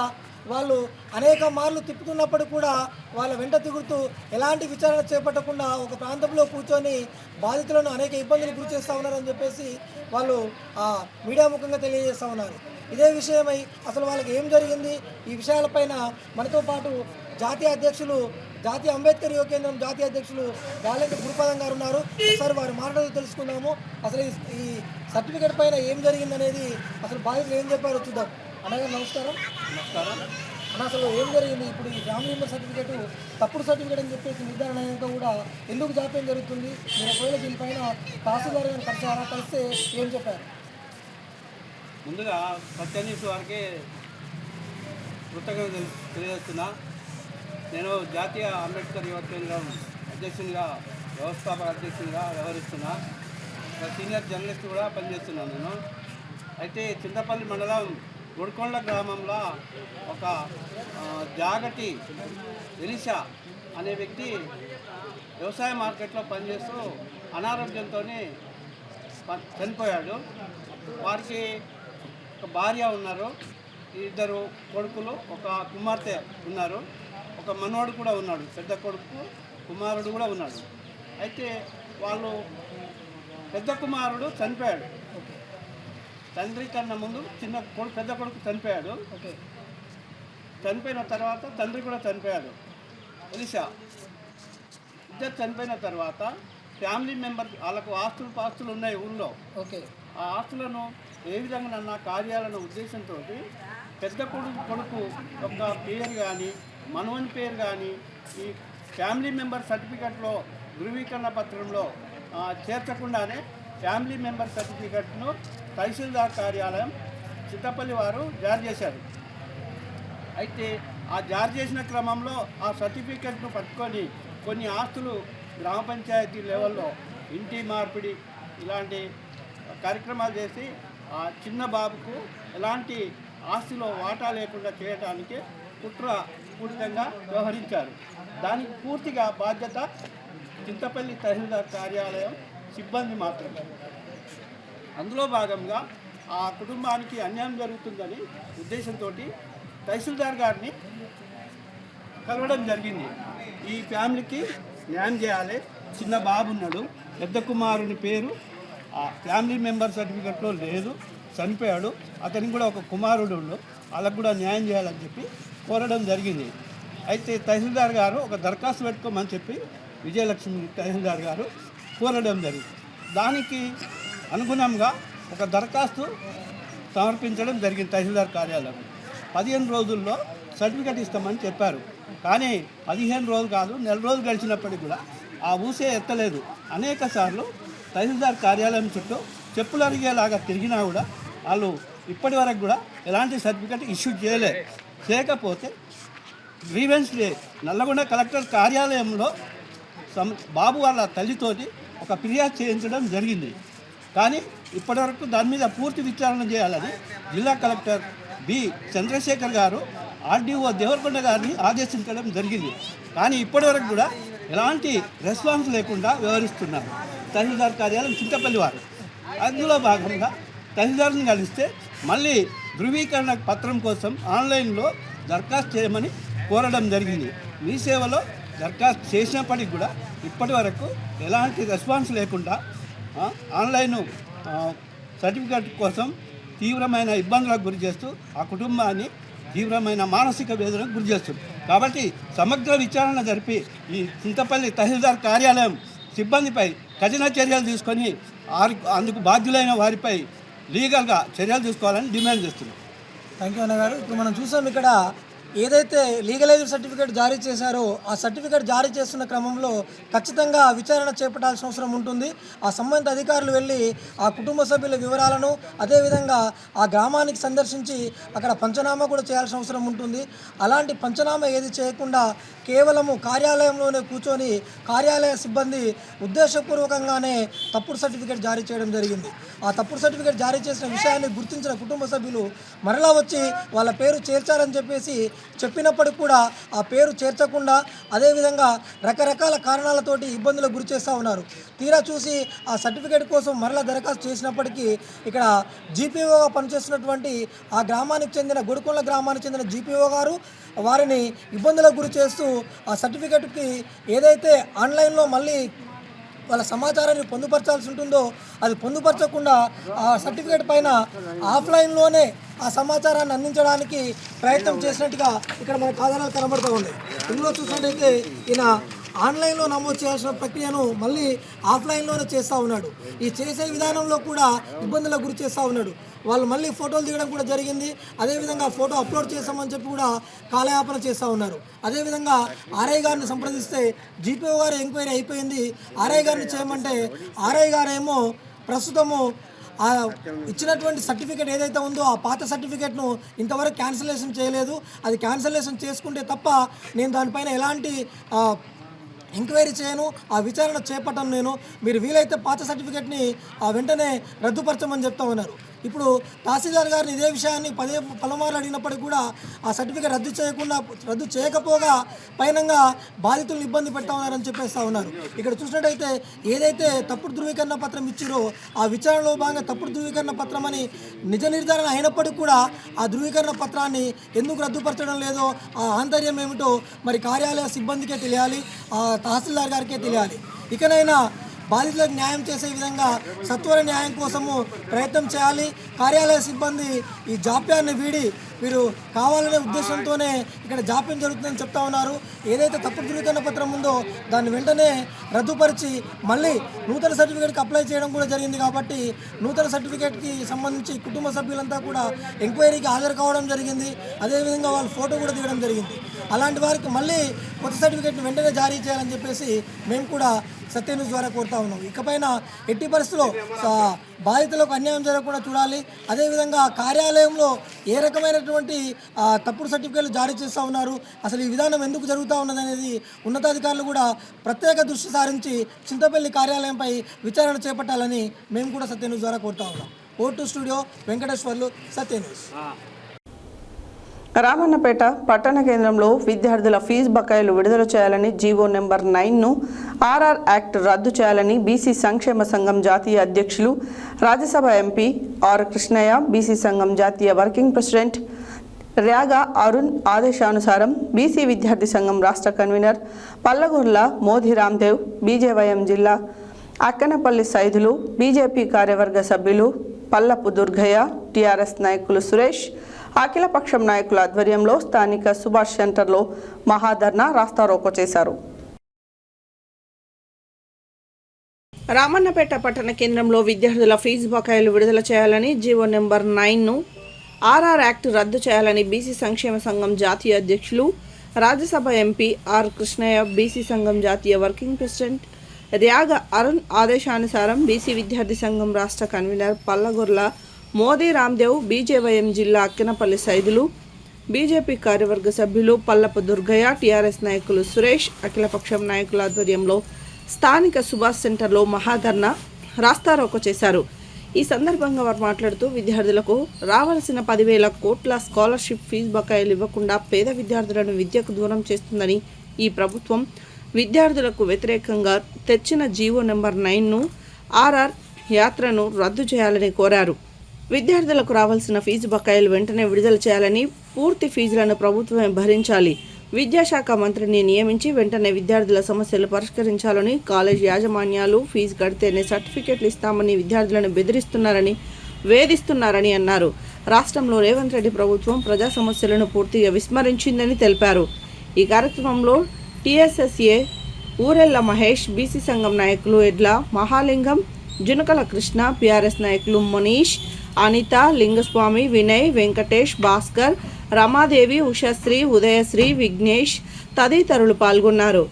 వాళ్ళు అనేక మార్లు తిప్పుతున్నప్పుడు కూడా వాళ్ళ వెంట తిరుగుతూ ఎలాంటి విచారణ చేపట్టకుండా ఒక ప్రాంతంలో కూర్చొని బాధితులను అనేక ఇబ్బందులు గురి చేస్తూ ఉన్నారని చెప్పేసి వాళ్ళు మీడియా ముఖంగా తెలియజేస్తూ ఉన్నారు. ఇదే విషయమై అసలు వాళ్ళకి ఏం జరిగింది, ఈ విషయాలపైన మనతో పాటు జాతీయ అంబేద్కర్ యువ కేంద్రం జాతీయ అధ్యక్షులు గాలెంటి గురుపదం గారు ఉన్నారు. ఒకసారి వారి మాటలు తెలుసుకుందాము. అసలు ఈ సర్టిఫికేట్ పైన ఏం జరిగిందనేది, అసలు బాధితులు ఏం చెప్పారో చూద్దాం. అన్నగారు నమస్కారం. అన్న, అసలు ఏం జరిగింది? ఇప్పుడు ఈ ఫ్యామిలీ మెంబర్ సర్టిఫికేట్ తప్పుడు సర్టిఫికేట్ అని చెప్పేసి నిర్ధారణ అయ్యాక కూడా ఎందుకు జాప్యం జరుగుతుంది? మీరు ఒకవేళ దీనిపైన తహసీల్దార్ గారిని కలిసారా? కలిస్తే ఏం చెప్పారు? ముందుగా సత్య న్యూస్ వారికి కృతజ్ఞతలు తెలియజేస్తున్నా. నేను జాతీయ అంబేద్కర్ యువ కేంద్రం అధ్యక్షునిగా, వ్యవస్థాపక అధ్యక్షునిగా వ్యవహరిస్తున్నా. సీనియర్ జర్నలిస్ట్ కూడా పనిచేస్తున్నాను నేను. అయితే చింతపల్లి మండలం గుడికొండ గ్రామంలో ఒక జాగటి ఎలిషా అనే వ్యక్తి వ్యవసాయ మార్కెట్లో పనిచేస్తూ అనారోగ్యంతో చనిపోయాడు. వారికి ఒక భార్య ఉన్నారు, ఇద్దరు కొడుకులు, ఒక కుమార్తె ఉన్నారు, ఒక మనవడు కూడా ఉన్నాడు, పెద్ద కొడుకు కుమారుడు కూడా ఉన్నాడు. అయితే వాళ్ళు పెద్ద కుమారుడు చనిపోయాడు, తండ్రి కన్నా ముందు పెద్ద కొడుకు చనిపోయాడు. చనిపోయిన తర్వాత తండ్రి కూడా చనిపోయాడు. ఎలిషా ఇద్దరు చనిపోయిన తర్వాత ఫ్యామిలీ మెంబర్ వాళ్ళకు పాస్తులు ఉన్నాయి ఊళ్ళో. ఆ ఆస్తులను ఏ విధంగా కార్యాలన్న ఉద్దేశంతో పెద్ద కొడుకు యొక్క పేరు కానీ మనవని పేరు కానీ ఈ ఫ్యామిలీ మెంబర్ సర్టిఫికెట్లో ధృవీకరణ పత్రంలో చేర్చకుండానే ఫ్యామిలీ మెంబర్ సర్టిఫికెట్ను తహసీల్దార్ కార్యాలయం చిత్తపల్లి వారు జారీ చేశారు. అయితే ఆ జారీ చేసిన క్రమంలో ఆ సర్టిఫికెట్ను పట్టుకొని కొన్ని ఆస్తులు గ్రామ పంచాయతీ లెవెల్లో ఇంటి మార్పిడి ఇలాంటి కార్యక్రమాలు చేసి ఆ చిన్న బాబుకు ఎలాంటి ఆస్తిలో వాటా లేకుండా చేయడానికి కుట్రపూరితంగా వ్యవహరించారు. దానికి పూర్తిగా బాధ్యత చింతపల్లి తహసీల్దార్ కార్యాలయం సిబ్బంది మాత్రమే. అందులో భాగంగా ఆ కుటుంబానికి అన్యాయం జరుగుతుందని ఉద్దేశంతో తహసీల్దార్ గారిని కలవడం జరిగింది. ఈ ఫ్యామిలీకి న్యాయం చేయాలి, చిన్న బాబు ఉన్నాడు, పెద్ద కుమారుని పేరు ఆ ఫ్యామిలీ మెంబర్ సర్టిఫికెట్లో లేదు, చనిపోయాడు, అతనికి కూడా ఒక కుమారుడు ఉండు, వాళ్ళకు కూడా న్యాయం చేయాలని చెప్పి కోరడం జరిగింది. అయితే తహసీల్దార్ గారు ఒక దరఖాస్తు పెట్టుకోమని చెప్పి విజయలక్ష్మి తహసీల్దార్ గారు కోరడం జరిగింది. దానికి అనుగుణంగా ఒక దరఖాస్తు సమర్పించడం జరిగింది తహసీల్దార్ కార్యాలయం. 15 రోజుల్లో సర్టిఫికెట్ ఇస్తామని చెప్పారు. కానీ 15 రోజులు కాదు, నెల రోజులు గడిచినప్పటికీ కూడా ఆ ఊసే ఎత్తలేదు. అనేక సార్లు తహసీల్దార్ కార్యాలయం చుట్టూ చెప్పులు అరిగేలాగా తిరిగినా కూడా వాళ్ళు ఇప్పటి వరకు కూడా ఎలాంటి సర్టిఫికెట్ ఇష్యూ చేయకపోతే గ్రీవెన్స్ డే నల్లగొండ కలెక్టర్ కార్యాలయంలో బాబు వాళ్ళ తల్లితోటి ఒక ఫిర్యాదు చేయించడం జరిగింది. కానీ ఇప్పటివరకు దాని మీద పూర్తి విచారణ చేయాలని జిల్లా కలెక్టర్ బి చంద్రశేఖర్ గారు ఆర్డీఓ దేవరకొండ గారిని ఆదేశించడం జరిగింది. కానీ ఇప్పటివరకు కూడా ఎలాంటి రెస్పాన్స్ లేకుండా వ్యవహరిస్తున్నారు తహసీల్దార్ కార్యాలయం చింతపల్లి వారు. అందులో భాగంగా తహసీల్దార్ని కలిస్తే మళ్ళీ ధృవీకరణ పత్రం కోసం ఆన్లైన్లో దరఖాస్తు చేయమని కోరడం జరిగింది. మీ సేవలో దరఖాస్తు చేసినప్పటికి కూడా ఇప్పటి వరకు ఎలాంటి రెస్పాన్స్ లేకుండా ఆన్లైన్ సర్టిఫికెట్ కోసం తీవ్రమైన ఇబ్బందులకు గురి చేస్తూ ఆ కుటుంబాన్ని తీవ్రమైన మానసిక వేదనకు గురి చేస్తుంది. కాబట్టి సమగ్ర విచారణ జరిపి ఈ చింతపల్లి తహసీల్దార్ కార్యాలయం సిబ్బందిపై కఠిన చర్యలు తీసుకొని అందుకు బాధ్యులైన వారిపై లీగల్గా చర్యలు తీసుకోవాలని డిమాండ్ చేస్తున్నాం. థ్యాంక్ యూ అన్న గారు. ఇప్పుడు మనం చూసాం ఇక్కడ ఏదైతే లీగలైజ్ సర్టిఫికేట్ జారీ చేశారో ఆ సర్టిఫికేట్ జారీ చేస్తున్న క్రమంలో ఖచ్చితంగా విచారణ చేపట్టాల్సిన అవసరం ఉంటుంది. ఆ సంబంధిత అధికారులు వెళ్ళి ఆ కుటుంబ సభ్యుల వివరాలను అదేవిధంగా ఆ గ్రామానికి సందర్శించి అక్కడ పంచనామా కూడా చేయాల్సిన అవసరం ఉంటుంది. అలాంటి పంచనామా ఏది చేయకుండా కేవలము కార్యాలయంలోనే కూర్చొని కార్యాలయ సిబ్బంది ఉద్దేశపూర్వకంగానే తప్పుడు సర్టిఫికేట్ జారీ చేయడం జరిగింది. ఆ తప్పుడు సర్టిఫికేట్ జారీ చేసిన విషయాన్ని గుర్తించిన కుటుంబ సభ్యులు మరలా వచ్చి వాళ్ళ పేరు చేర్చారని చెప్పేసి చెప్పినప్పటికి కూడా ఆ పేరు చేర్చకుండా అదేవిధంగా రకరకాల కారణాలతోటి ఇబ్బందులకు గురి చేస్తూ ఉన్నారు. తీరా చూసి ఆ సర్టిఫికేట్ కోసం మరలా దరఖాస్తు చేసినప్పటికీ ఇక్కడ జీపీఓగా పనిచేస్తున్నటువంటి ఆ గ్రామానికి చెందిన గుడికొండ గ్రామానికి చెందిన జీపీఓ గారు వారిని ఇబ్బందులకు గురి చేస్తూ ఆ సర్టిఫికేట్కి ఏదైతే ఆన్లైన్లో మళ్ళీ వాళ్ళ సమాచారాన్ని పొందుపరచాల్సి ఉంటుందో అది పొందుపరచకుండా ఆ సర్టిఫికేట్ పైన ఆఫ్లైన్లోనే ఆ సమాచారాన్ని అందించడానికి ప్రయత్నం చేసినట్టుగా ఇక్కడ మనకు ఆధారాలు కనబడుతూ ఉన్నాయి. ఇందులో చూసినట్టయితే ఈయన ఆన్లైన్లో నమోదు చేయాల్సిన ప్రక్రియను మళ్ళీ ఆఫ్లైన్లోనే చేస్తూ ఉన్నాడు. ఈ చేసే విధానంలో కూడా ఇబ్బందులకు గురి చేస్తూ ఉన్నాడు. వాళ్ళు మళ్ళీ ఫోటోలు దిగడం కూడా జరిగింది. అదేవిధంగా ఫోటో అప్లోడ్ చేస్తామని చెప్పి కూడా కాలయాపన చేస్తూ ఉన్నారు. అదేవిధంగా ఆర్ఐ గారిని సంప్రదిస్తే జీపీఓ గారు ఎంక్వైరీ అయిపోయింది, ఆర్ఐ గారిని చేయమంటే ఆర్ఐ గారేమో ప్రస్తుతము ఆ ఇచ్చినటువంటి సర్టిఫికేట్ ఏదైతే ఉందో ఆ పాత సర్టిఫికేట్ను ఇంతవరకు క్యాన్సిలేషన్ చేయలేదు. అది క్యాన్సిలేషన్ చేసుకుంటే తప్ప నేను దానిపైన ఎలాంటి ఎంక్వైరీ చేయను, ఆ విచారణ చేపట్టను నేను, మీరు వీలైతే పాత సర్టిఫికేట్ని వెంటనే రద్దుపరచమని చెప్తా ఉన్నారు. ఇప్పుడు తహసీల్దార్ గారిని ఇదే విషయాన్ని పలుమార్లు అడిగినప్పటికీ కూడా ఆ సర్టిఫికేట్ రద్దు చేయకపోగా పైనంగా బాధితులను ఇబ్బంది పెడతా ఉన్నారని చెప్పేస్తూ ఉన్నారు. ఇక్కడ చూసినట్టయితే ఏదైతే తప్పుడు ధృవీకరణ పత్రం ఇచ్చారో ఆ విచారణలో భాగంగా తప్పుడు ధృవీకరణ పత్రం అని నిజ నిర్ధారణ అయినప్పటికీ కూడా ఆ ధృవీకరణ పత్రాన్ని ఎందుకు రద్దుపరచడం లేదో ఆ ఆంతర్యం ఏమిటో మరి కార్యాలయ సిబ్బందికే తెలియాలి, ఆ తహసీల్దార్ గారికే తెలియాలి. ఇకనైనా బాధితులకు న్యాయం చేసే విధంగా సత్వర న్యాయం కోసము ప్రయత్నం చేయాలి. కార్యాలయ సిబ్బంది ఈ జాప్యాన్ని వీడి వీరు కావాలనే ఉద్దేశంతోనే ఇక్కడ జాప్యం జరుగుతుందని చెప్తా ఉన్నారు. ఏదైతే తప్పుడు ధృవీకరణ పత్రం ఉందో దాన్ని వెంటనే రద్దుపరిచి మళ్ళీ నూతన సర్టిఫికేట్కి అప్లై చేయడం కూడా జరిగింది. కాబట్టి నూతన సర్టిఫికేట్కి సంబంధించి కుటుంబ సభ్యులంతా కూడా ఎంక్వైరీకి హాజరు కావడం జరిగింది. అదేవిధంగా వాళ్ళ ఫోటో కూడా తీయడం జరిగింది. అలాంటి వారికి మళ్ళీ కొత్త సర్టిఫికేట్ని వెంటనే జారీ చేయాలని చెప్పేసి మేము కూడా సత్య న్యూస్ ద్వారా కోరుతా ఉన్నాం. ఇకపైన ఎట్టి పరిస్థితుల్లో బాధితులకు అన్యాయం జరగకుండా చూడాలి. అదేవిధంగా కార్యాలయంలో ఏ రకమైనటువంటి తప్పుడు సర్టిఫికేట్లు జారీ చేస్తూ ఉన్నారు, అసలు ఈ విధానం ఎందుకు జరుగుతూ ఉన్నది అనేది ఉన్నతాధికారులు కూడా ప్రత్యేక దృష్టి సారించి చింతపల్లి కార్యాలయంపై విచారణ చేపట్టాలని మేము కూడా సత్య న్యూస్ ద్వారా కోరుతా ఉన్నాం. ఓటు స్టూడియో వెంకటేశ్వర్లు, సత్య న్యూస్. రామన్నపేట పట్టణ కేంద్రంలో విద్యార్థుల ఫీజు బకాయిలు విడుదల చేయాలని జీవో నెంబర్ 9ను ఆర్ఆర్ యాక్ట్ రద్దు చేయాలని బీసీ సంక్షేమ సంఘం జాతీయ అధ్యక్షులు Rajya Sabha MP R Krishnaiah, BC సంఘం జాతీయ వర్కింగ్ ప్రెసిడెంట్ ర్యాగ అరుణ్ ఆదేశానుసారం బీసీ విద్యార్థి సంఘం రాష్ట్ర కన్వీనర్ పల్లగూర్ల మోదీ రామ్దేవ్, బీజేవైఎం జిల్లా అక్కనపల్లి సైదులు, బీజేపీ కార్యవర్గ సభ్యులు పల్లపు దుర్గయ్య, టీఆర్ఎస్ నాయకులు సురేష్, అఖిలపక్షం నాయకుల ఆధ్వర్యంలో స్థానిక సుభాష్ సెంటర్లో మహాధర్నా రాస్తారోకో చేశారు. రామన్నపేట పట్టణ కేంద్రంలో విద్యార్థుల ఫీజు బకాయిలు విడుదల చేయాలని జీవో నెంబర్ 9ను ఆర్ఆర్ యాక్ట్ రద్దు చేయాలని బీసీ సంక్షేమ సంఘం జాతీయ అధ్యక్షులు Rajya Sabha MP R Krishnaiah, BC సంఘం జాతీయ వర్కింగ్ ప్రెసిడెంట్ ర్యాగ అరుణ్ ఆదేశానుసారం బీసీ విద్యార్థి సంఘం రాష్ట్ర కన్వీనర్ పల్లగొర్ల మోదీ రామ్దేవ్, బీజేవైఎం జిల్లా అక్కినపల్లి సైదులు, బీజేపీ కార్యవర్గ సభ్యులు పల్లపు దుర్గయ్య, టీఆర్ఎస్ నాయకులు సురేష్, అఖిలపక్షం నాయకుల ఆధ్వర్యంలో స్థానిక సుభాష్ సెంటర్లో మహాధర్నా రాస్తారోకో చేశారు. ఈ సందర్భంగా వారు మాట్లాడుతూ విద్యార్థులకు రావాల్సిన 10,000 కోట్ల స్కాలర్షిప్ ఫీజు బకాయిలు ఇవ్వకుండా పేద విద్యార్థులను విద్యకు దూరం చేస్తుందని ఈ ప్రభుత్వం విద్యార్థులకు వ్యతిరేకంగా తెచ్చిన జీవో నెంబర్ 9ను ఆర్ఆర్ యాత్రను రద్దు చేయాలని కోరారు. విద్యార్థులకు రావాల్సిన ఫీజు బకాయిలు వెంటనే విడుదల చేయాలని, పూర్తి ఫీజులను ప్రభుత్వమే భరించాలి, విద్యాశాఖ మంత్రిని నియమించి వెంటనే విద్యార్థుల సమస్యలు పరిష్కరించాలని, కాలేజ్ యాజమాన్యాలు ఫీజు కడితేనే సర్టిఫికెట్లు ఇస్తామని విద్యార్థులను బెదిరిస్తున్నారని, వేధిస్తున్నారని అన్నారు. రాష్ట్రంలో రేవంత్ రెడ్డి ప్రభుత్వం ప్రజా సమస్యలను పూర్తిగా విస్మరించిందని తెలిపారు. ఈ కార్యక్రమంలో టీఎస్ఎస్ఏ ఊరెళ్ల మహేష్, బీసీ సంఘం నాయకులు ఎడ్ల మహాలింగం, జునకల కృష్ణ, పీఆర్ఎస్ నాయకులు మనీష్, అనిత, లింగస్వామి, వినయ్, వెంకటేష్, భాస్కర్, రమాదేవి, ఉషశ్రీ, ఉదయశ్రీ, విఘ్నేష్ తదితరులు పాల్గొన్నారు.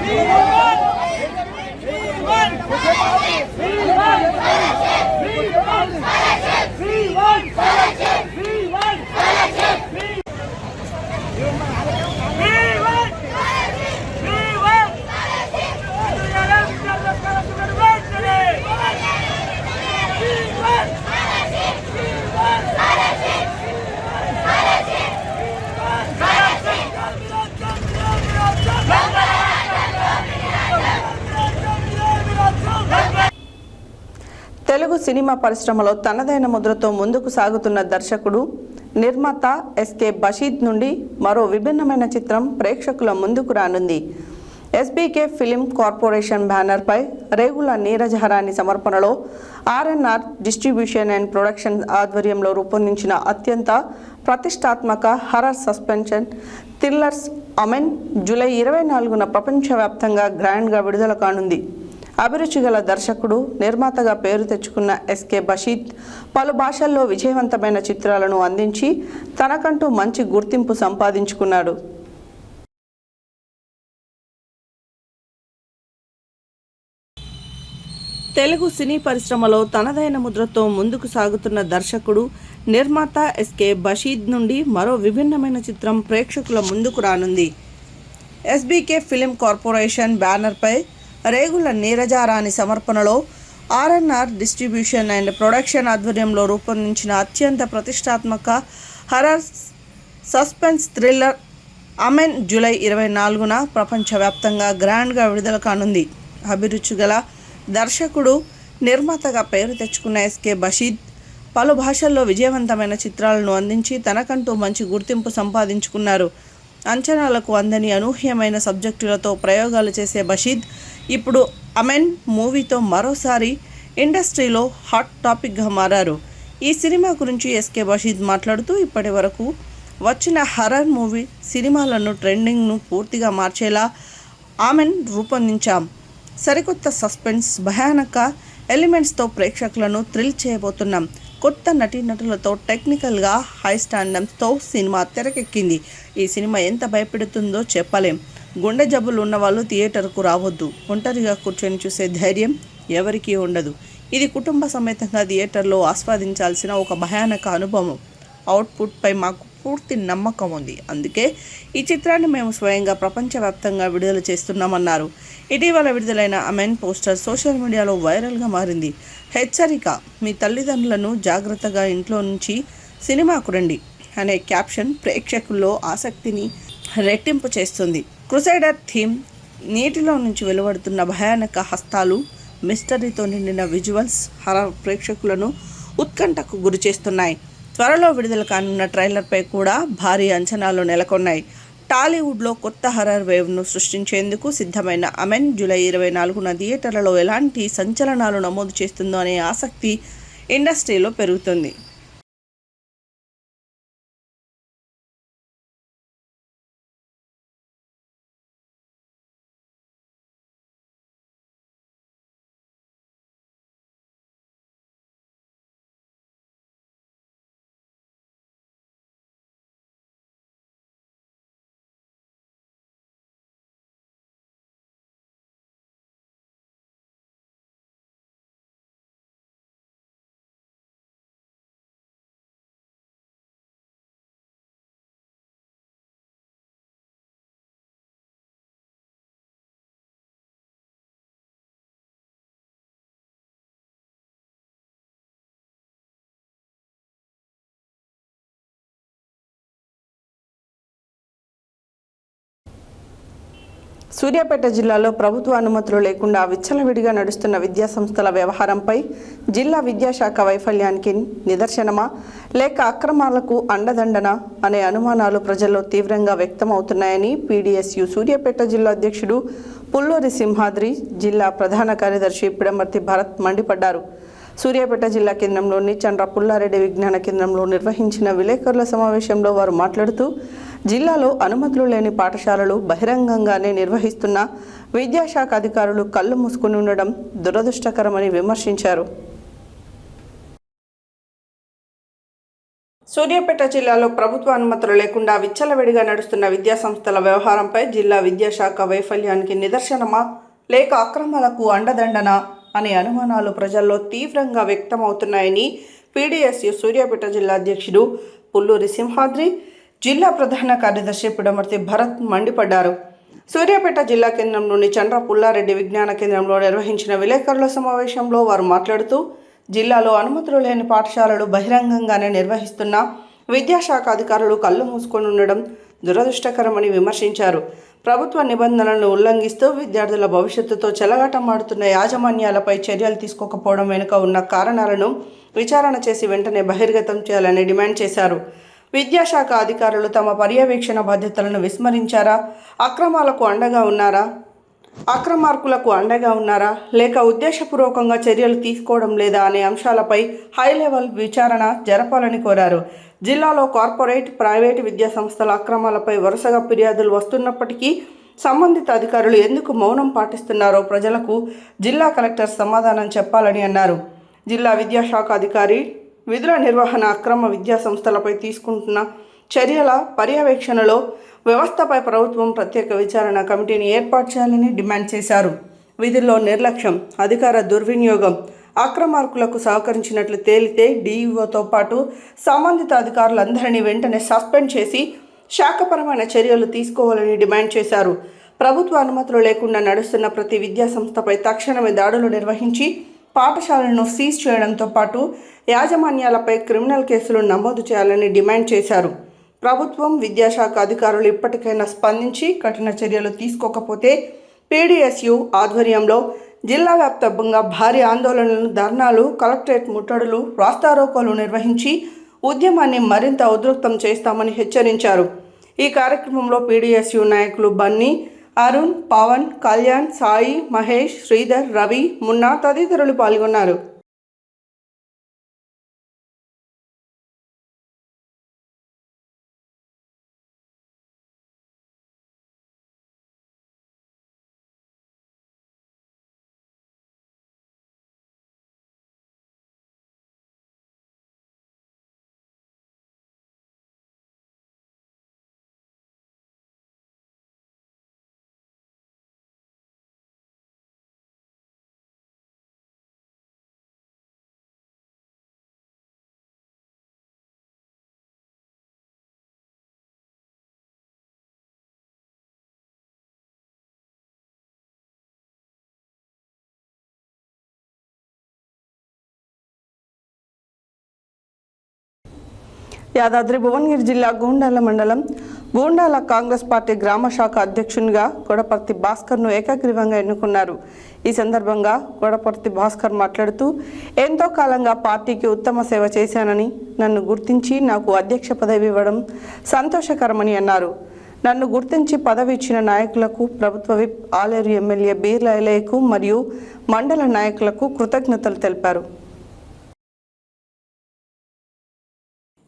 Hey, తెలుగు సినిమా పరిశ్రమలో తనదైన ముద్రతో ముందుకు సాగుతున్న దర్శకుడు నిర్మాత ఎస్కే బషీద్ నుండి మరో విభిన్నమైన చిత్రం ప్రేక్షకుల ముందుకు రానుంది. ఎస్బీకే ఫిలిం కార్పొరేషన్ బ్యానర్పై రేగుల నీరజహరాని సమర్పణలో ఆర్ఎన్ఆర్ డిస్ట్రిబ్యూషన్ అండ్ ప్రొడక్షన్ ఆధ్వర్యంలో రూపొందించిన అత్యంత ప్రతిష్టాత్మక horror suspension thrillers Amen July 24న ప్రపంచవ్యాప్తంగా గ్రాండ్గా విడుదల కానుంది. అభిరుచి గల దర్శకుడు నిర్మాతగా పేరు తెచ్చుకున్న ఎస్కే బషీద్ పలు భాషల్లో విజయవంతమైన చిత్రాలను అందించి తనకంటూ మంచి గుర్తింపు సంపాదించుకున్నాడు. తెలుగు సినీ పరిశ్రమలో తనదైన ముద్రతో ముందుకు సాగుతున్న దర్శకుడు నిర్మాత ఎస్కే బషీద్ నుండి మరో విభిన్నమైన చిత్రం ప్రేక్షకుల ముందుకు రానుంది. ఎస్బీకే ఫిలిం కార్పొరేషన్ బ్యానర్పై రేగుల నీరజారాణి సమర్పణలో ఆర్ఎన్ఆర్ డిస్ట్రిబ్యూషన్ అండ్ ప్రొడక్షన్ ఆధ్వర్యంలో రూపొందించిన అత్యంత ప్రతిష్టాత్మక horror suspense thriller Amen July 24న ప్రపంచవ్యాప్తంగా గ్రాండ్గా విడుదల కానుంది. అభిరుచి గల దర్శకుడు నిర్మాతగా పేరు తెచ్చుకున్న ఎస్కే బషీద్ పలు భాషల్లో విజయవంతమైన చిత్రాలను అందించి తనకంటూ మంచి గుర్తింపు సంపాదించుకున్నారు. అంచనాలకు అందని అనూహ్యమైన సబ్జెక్టులతో ప్రయోగాలు చేసే బషీద్ ఇప్పుడు అమెన్ మూవీతో మరోసారి ఇండస్ట్రీలో హాట్ టాపిక్గా మారారు. ఈ సినిమా గురించి ఎస్కే బషీద్ మాట్లాడుతూ ఇప్పటి వరకు వచ్చిన హర్రర్ మూవీ సినిమాలను ట్రెండింగ్ను పూర్తిగా మార్చేలా అమెన్ రూపొందించాం. సరికొత్త సస్పెన్స్ భయానక ఎలిమెంట్స్తో ప్రేక్షకులను థ్రిల్ చేయబోతున్నాం. కొత్త నటీనటులతో టెక్నికల్గా హై స్టాండర్డ్స్తో సినిమా తెరకెక్కింది. ఈ సినిమా ఎంత భయపెడుతుందో చెప్పలేం. గుండె జబ్బులు ఉన్నవాళ్ళు థియేటర్కు రావద్దు. ఒంటరిగా కూర్చొని చూసే ధైర్యం ఎవరికీ ఉండదు. ఇది కుటుంబ సమేతంగా థియేటర్లో ఆస్వాదించాల్సిన ఒక భయానక అనుభవం. అవుట్పుట్పై మాకు పూర్తి నమ్మకం ఉంది. అందుకే ఈ చిత్రాన్ని మేము స్వయంగా ప్రపంచవ్యాప్తంగా విడుదల చేస్తున్నామన్నారు. ఇటీవల విడుదలైన అమెన్ పోస్టర్ సోషల్ మీడియాలో వైరల్గా మారింది. హెచ్చరిక, మీ తల్లిదండ్రులను జాగ్రత్తగా ఇంట్లో నుంచి సినిమాకు రండి అనే క్యాప్షన్ ప్రేక్షకుల్లో ఆసక్తిని రెట్టింపు చేస్తుంది. క్రుసైడర్ థీమ్, నీటిలో నుంచి వెలువడుతున్న భయానక హస్తాలు, మిస్టరీతో నిండిన విజువల్స్ హర్రర్ ప్రేక్షకులను ఉత్కంఠకు గురి చేస్తున్నాయి. త్వరలో విడుదల కానున్న ట్రైలర్పై కూడా భారీ అంచనాలు నెలకొన్నాయి. టాలీవుడ్లో కొత్త హర్రర్ వేవ్ను సృష్టించేందుకు సిద్ధమైన అమెన్ జూలై 24న థియేటర్లలో ఎలాంటి సంచలనాలు నమోదు చేస్తుందో అనే ఆసక్తి ఇండస్ట్రీలో పెరుగుతుంది. సూర్యాపేట జిల్లాలో ప్రభుత్వ అనుమతులు లేకుండా విచ్చలవిడిగా నడుస్తున్న విద్యాసంస్థల వ్యవహారంపై జిల్లా విద్యాశాఖ వైఫల్యానికి నిదర్శనమా లేక అక్రమాలకు అండదండన అనే అనుమానాలు ప్రజల్లో తీవ్రంగా వ్యక్తమవుతున్నాయని పీడీఎస్యు సూర్యాపేట జిల్లా అధ్యక్షుడు పుల్లూరి సింహాద్రి, జిల్లా ప్రధాన కార్యదర్శి పిడమర్తి భరత్ మండిపడ్డారు. సూర్యాపేట జిల్లా కేంద్రంలోని చండ్ర పుల్లారెడ్డి విజ్ఞాన కేంద్రంలో నిర్వహించిన విలేకరుల సమావేశంలో వారు మాట్లాడుతూ జిల్లాలో అనుమతులు లేని పాఠశాలలు బహిరంగంగానే నిర్వహిస్తున్న విద్యాశాఖ అధికారులు కళ్ళు మూసుకుని ఉండడం దురదృష్టకరమని విమర్శించారు. సూర్యాపేట జిల్లాలో ప్రభుత్వ అనుమతులు లేకుండా విచ్చలవిడిగా నడుస్తున్న విద్యాసంస్థల వ్యవహారంపై జిల్లా విద్యాశాఖ వైఫల్యానికి నిదర్శనమా లేక అక్రమాలకు అండదండన అనే అనుమానాలు ప్రజల్లో తీవ్రంగా వ్యక్తమవుతున్నాయని పీడీఎస్యు సూర్యాపేట జిల్లా అధ్యక్షుడు పుల్లూరి సింహాద్రి, జిల్లా ప్రధాన కార్యదర్శి పిడమర్తి భరత్ మండిపడ్డారు. సూర్యాపేట జిల్లా కేంద్రంలోని చండ్ర పుల్లారెడ్డి విజ్ఞాన కేంద్రంలో నిర్వహించిన విలేకరుల సమావేశంలో వారు మాట్లాడుతూ జిల్లాలో అనుమతులు లేని పాఠశాలలు బహిరంగంగానే నిర్వహిస్తున్న విద్యాశాఖ అధికారులు కళ్ళు మూసుకొని ఉండడం దురదృష్టకరమని విమర్శించారు. ప్రభుత్వ నిబంధనలను ఉల్లంఘిస్తూ విద్యార్థుల భవిష్యత్తుతో చెలగాటమాడుతున్న యాజమాన్యాలపై చర్యలు తీసుకోకపోవడం వెనుక ఉన్న కారణాలను విచారణ చేసి వెంటనే బహిర్గతం చేయాలని డిమాండ్ చేశారు. విద్యాశాఖ అధికారులు తమ పర్యవేక్షణ బాధ్యతలను విస్మరించారా, అక్రమాలకు అండగా ఉన్నారా, అక్రమార్కులకు అండగా ఉన్నారా, లేక ఉద్దేశపూర్వకంగా చర్యలు తీసుకోవడం లేదా అనే అంశాలపై హై లెవెల్ విచారణ జరపాలని కోరారు. జిల్లాలో కార్పొరేట్, ప్రైవేటు విద్యా సంస్థల అక్రమాలపై వరుసగా ఫిర్యాదులు వస్తున్నప్పటికీ సంబంధిత అధికారులు ఎందుకు మౌనం పాటిస్తున్నారో ప్రజలకు జిల్లా కలెక్టర్ సమాధానం చెప్పాలని అన్నారు. జిల్లా విద్యాశాఖ అధికారి విధుల నిర్వహణ, అక్రమ విద్యా సంస్థలపై తీసుకుంటున్న చర్యల పర్యవేక్షణలో వ్యవస్థపై ప్రభుత్వం ప్రత్యేక విచారణ కమిటీని ఏర్పాటు చేయాలని డిమాండ్ చేశారు. విధుల్లో నిర్లక్ష్యం, అధికార దుర్వినియోగం, అక్రమార్కులకు సహకరించినట్లు తేలితే డీఈఓతో పాటు సంబంధిత అధికారులందరినీ వెంటనే సస్పెండ్ చేసి శాఖపరమైన చర్యలు తీసుకోవాలని డిమాండ్ చేశారు. ప్రభుత్వ అనుమతులు లేకుండా నడుస్తున్న ప్రతి విద్యా సంస్థపై తక్షణమే దాడులు నిర్వహించి పాఠశాలను సీజ్ చేయడంతో పాటు యాజమాన్యాలపై క్రిమినల్ కేసులు నమోదు చేయాలని డిమాండ్ చేశారు. ప్రభుత్వం, విద్యాశాఖ అధికారులు ఇప్పటికైనా స్పందించి కఠిన చర్యలు తీసుకోకపోతే పీడీఎస్యు ఆధ్వర్యంలో జిల్లా వ్యాప్తంగా భారీ ఆందోళనలు, ధర్నాలు, కలెక్టరేట్ ముట్టడులు, రాస్తారోకోలు నిర్వహించి ఉద్యమాన్ని మరింత ఉధృతం చేస్తామని హెచ్చరించారు. ఈ కార్యక్రమంలో పీడీఎస్యు నాయకులు బన్నీ, అరుణ్, పవన్, కళ్యాణ్, సాయి, మహేష్, శ్రీధర్, రవి, మున్నా తదితరులు పాల్గొన్నారు. యాదాద్రి భువనగిరి జిల్లా గూండాల మండలం గూండాల కాంగ్రెస్ పార్టీ గ్రామ శాఖ అధ్యక్షునిగా గొడపర్తి భాస్కర్ను ఏకగ్రీవంగా ఎన్నుకున్నారు. ఈ సందర్భంగా గొడపర్తి భాస్కర్ మాట్లాడుతూ ఎంతో కాలంగా పార్టీకి ఉత్తమ సేవ చేశానని, నన్ను గుర్తించి నాకు అధ్యక్ష పదవి ఇవ్వడం సంతోషకరమని అన్నారు. నన్ను గుర్తించి పదవి ఇచ్చిన నాయకులకు, ప్రభుత్వ విప్ ఆలేరు ఎమ్మెల్యే బీర్ల ఎలయ్యకు మరియు మండల నాయకులకు కృతజ్ఞతలు తెలిపారు.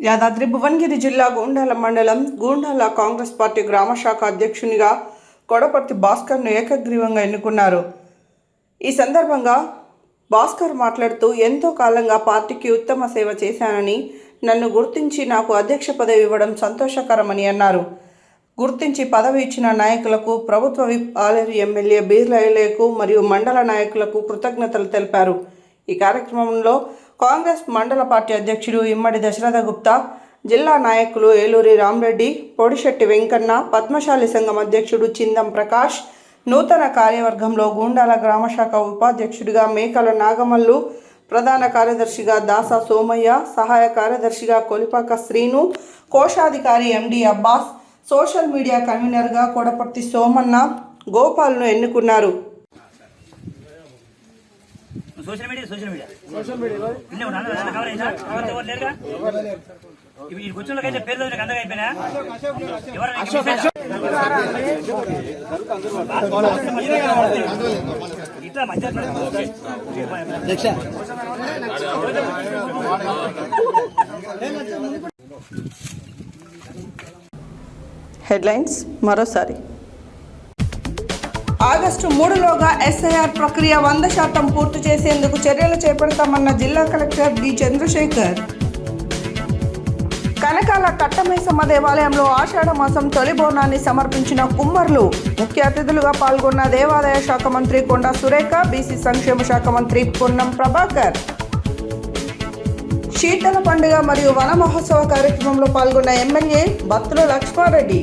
యాదాద్రి భువనగిరి జిల్లా గూండాల మండలం గూండాల కాంగ్రెస్ పార్టీ గ్రామ శాఖ అధ్యక్షునిగా గొడపర్తి భాస్కర్ను ఏకగ్రీవంగా ఎన్నుకున్నారు. ఈ సందర్భంగా భాస్కర్ మాట్లాడుతూ ఎంతో కాలంగా పార్టీకి ఉత్తమ సేవ చేశానని, నన్ను గుర్తించి నాకు అధ్యక్ష పదవి ఇవ్వడం సంతోషకరమని అన్నారు. గుర్తించి పదవి ఇచ్చిన నాయకులకు, ప్రభుత్వ విప్ ఆలేరు ఎమ్మెల్యే బీర్ల ఎలయ్యకు మరియు మండల నాయకులకు కృతజ్ఞతలు తెలిపారు. ఈ కార్యక్రమంలో కాంగ్రెస్ మండల పార్టీ అధ్యక్షుడు ఇమ్మడి దశరథ గుప్తా, జిల్లా నాయకులు ఏలూరి రామరెడ్డి, పొడిశెట్టి వెంకన్న, పద్మశాలి సంఘం అధ్యక్షుడు చిందం ప్రకాష్, నూతన కార్యవర్గంలో గూండాల గ్రామశాఖ ఉపాధ్యక్షుడిగా మేకల నాగమల్లు, ప్రధాన కార్యదర్శిగా దాసా సోమయ్య, సహాయ కార్యదర్శిగా కొలిపాక శ్రీను, కోశాధికారి ఎండి అబ్బాస్, సోషల్ మీడియా కన్వీనర్గా కొడపర్తి సోమన్న, గోపాల్ను ఎన్నుకున్నారు. సోషల్ మీడియా ఇల్లే ఉన్నాను కవర్ అయినా ఎవరు లేరుగా ఈ కూర్చోళ్ళకైతే పేరు చదివిన అందగా అయిపోయినా ఇట్లా మధ్య హెడ్లైన్స్ మరోసారి. ఆగస్టు 3లోగా ఎస్ఐఆర్ ప్రక్రియ 100% పూర్తి చేసేందుకు చర్యలు చేపడతామన్న జిల్లా కలెక్టర్ డి చంద్రశేఖర్. కనకాల కట్టమైసమ్మ దేవాలయంలో ఆషాఢ మాసం తొలి బోనాన్ని సమర్పించిన కుమ్మర్లు. ముఖ్య అతిథులుగా పాల్గొన్న దేవాదాయ శాఖ మంత్రి కొండా సురేఖ, బీసీ సంక్షేమ శాఖ మంత్రి పొన్నం ప్రభాకర్. శీతల పండుగ మరియు వన మహోత్సవ కార్యక్రమంలో పాల్గొన్న ఎమ్మెల్యే బత్తుల లక్ష్మారెడ్డి.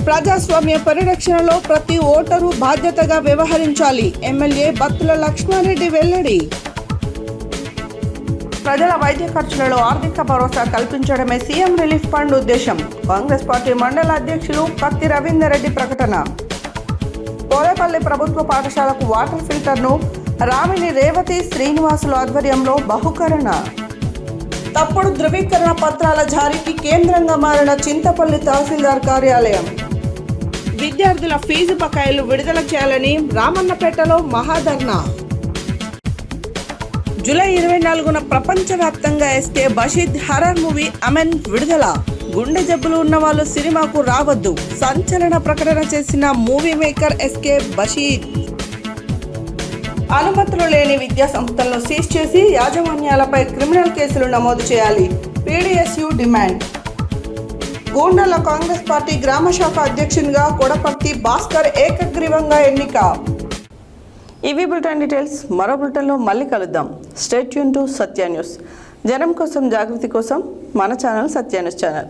ప్రజాస్వామ్య పరిరక్షణలో ప్రతి ఓటరు బాధ్యతగా వ్యవహరించాలి. ఎమ్మెల్యే బత్తుల లక్ష్మారెడ్డి వెల్లడి. ప్రజల వైద్య ఖర్చులలో ఆర్థిక భరోసా కల్పించడమే సీఎం రిలీఫ్ ఫండ్ ఉద్దేశం. కాంగ్రెస్ పార్టీ మండల అధ్యక్షులు కత్తి రవీందర్ రెడ్డి ప్రకటన. పోలేపల్లి ప్రభుత్వ పాఠశాలకు వాటర్ ఫిల్టర్ను రామిని రేవతి శ్రీనివాసుల ఆధ్వర్యంలో బహుకరణ. తప్పుడు ధృవీకరణ పత్రాల జారీకి కేంద్రంగా మారిన చింతపల్లి తహసీల్దార్ కార్యాలయం. విద్యార్థుల ఫీజు బకాయిలు విడుదల చేయాలని రామన్నపేటలో మహాధర్నా. జూలై 24న ప్రపంచవ్యాప్తంగా SK Basheed horror movie amen విడుదల. గుండె జబ్బులు ఉన్న వాళ్ళు సినిమాకు రావద్దు సంచలన ప్రకటన చేసిన మూవీ మేకర్ ఎస్కే బషీద్. అనుమతులు లేని విద్యా సంస్థలను సీజ్ చేసి యాజమాన్యాలపై క్రిమినల్ కేసులు నమోదు చేయాలి. PDSU demand. గూండాల కాంగ్రెస్ పార్టీ గ్రామ శాఖ అధ్యక్షునిగా కొడపర్తి భాస్కర్ ఏకగ్రీవంగా ఎన్నిక. ఇవి బులెటిన్ డీటెయిల్స్. మరో బులెటిన్లో మళ్ళీ కలుద్దాం. Stay tune to Satya news. జనం కోసం జాగృతి కోసం మన ఛానల్ సత్య న్యూస్ ఛానల్.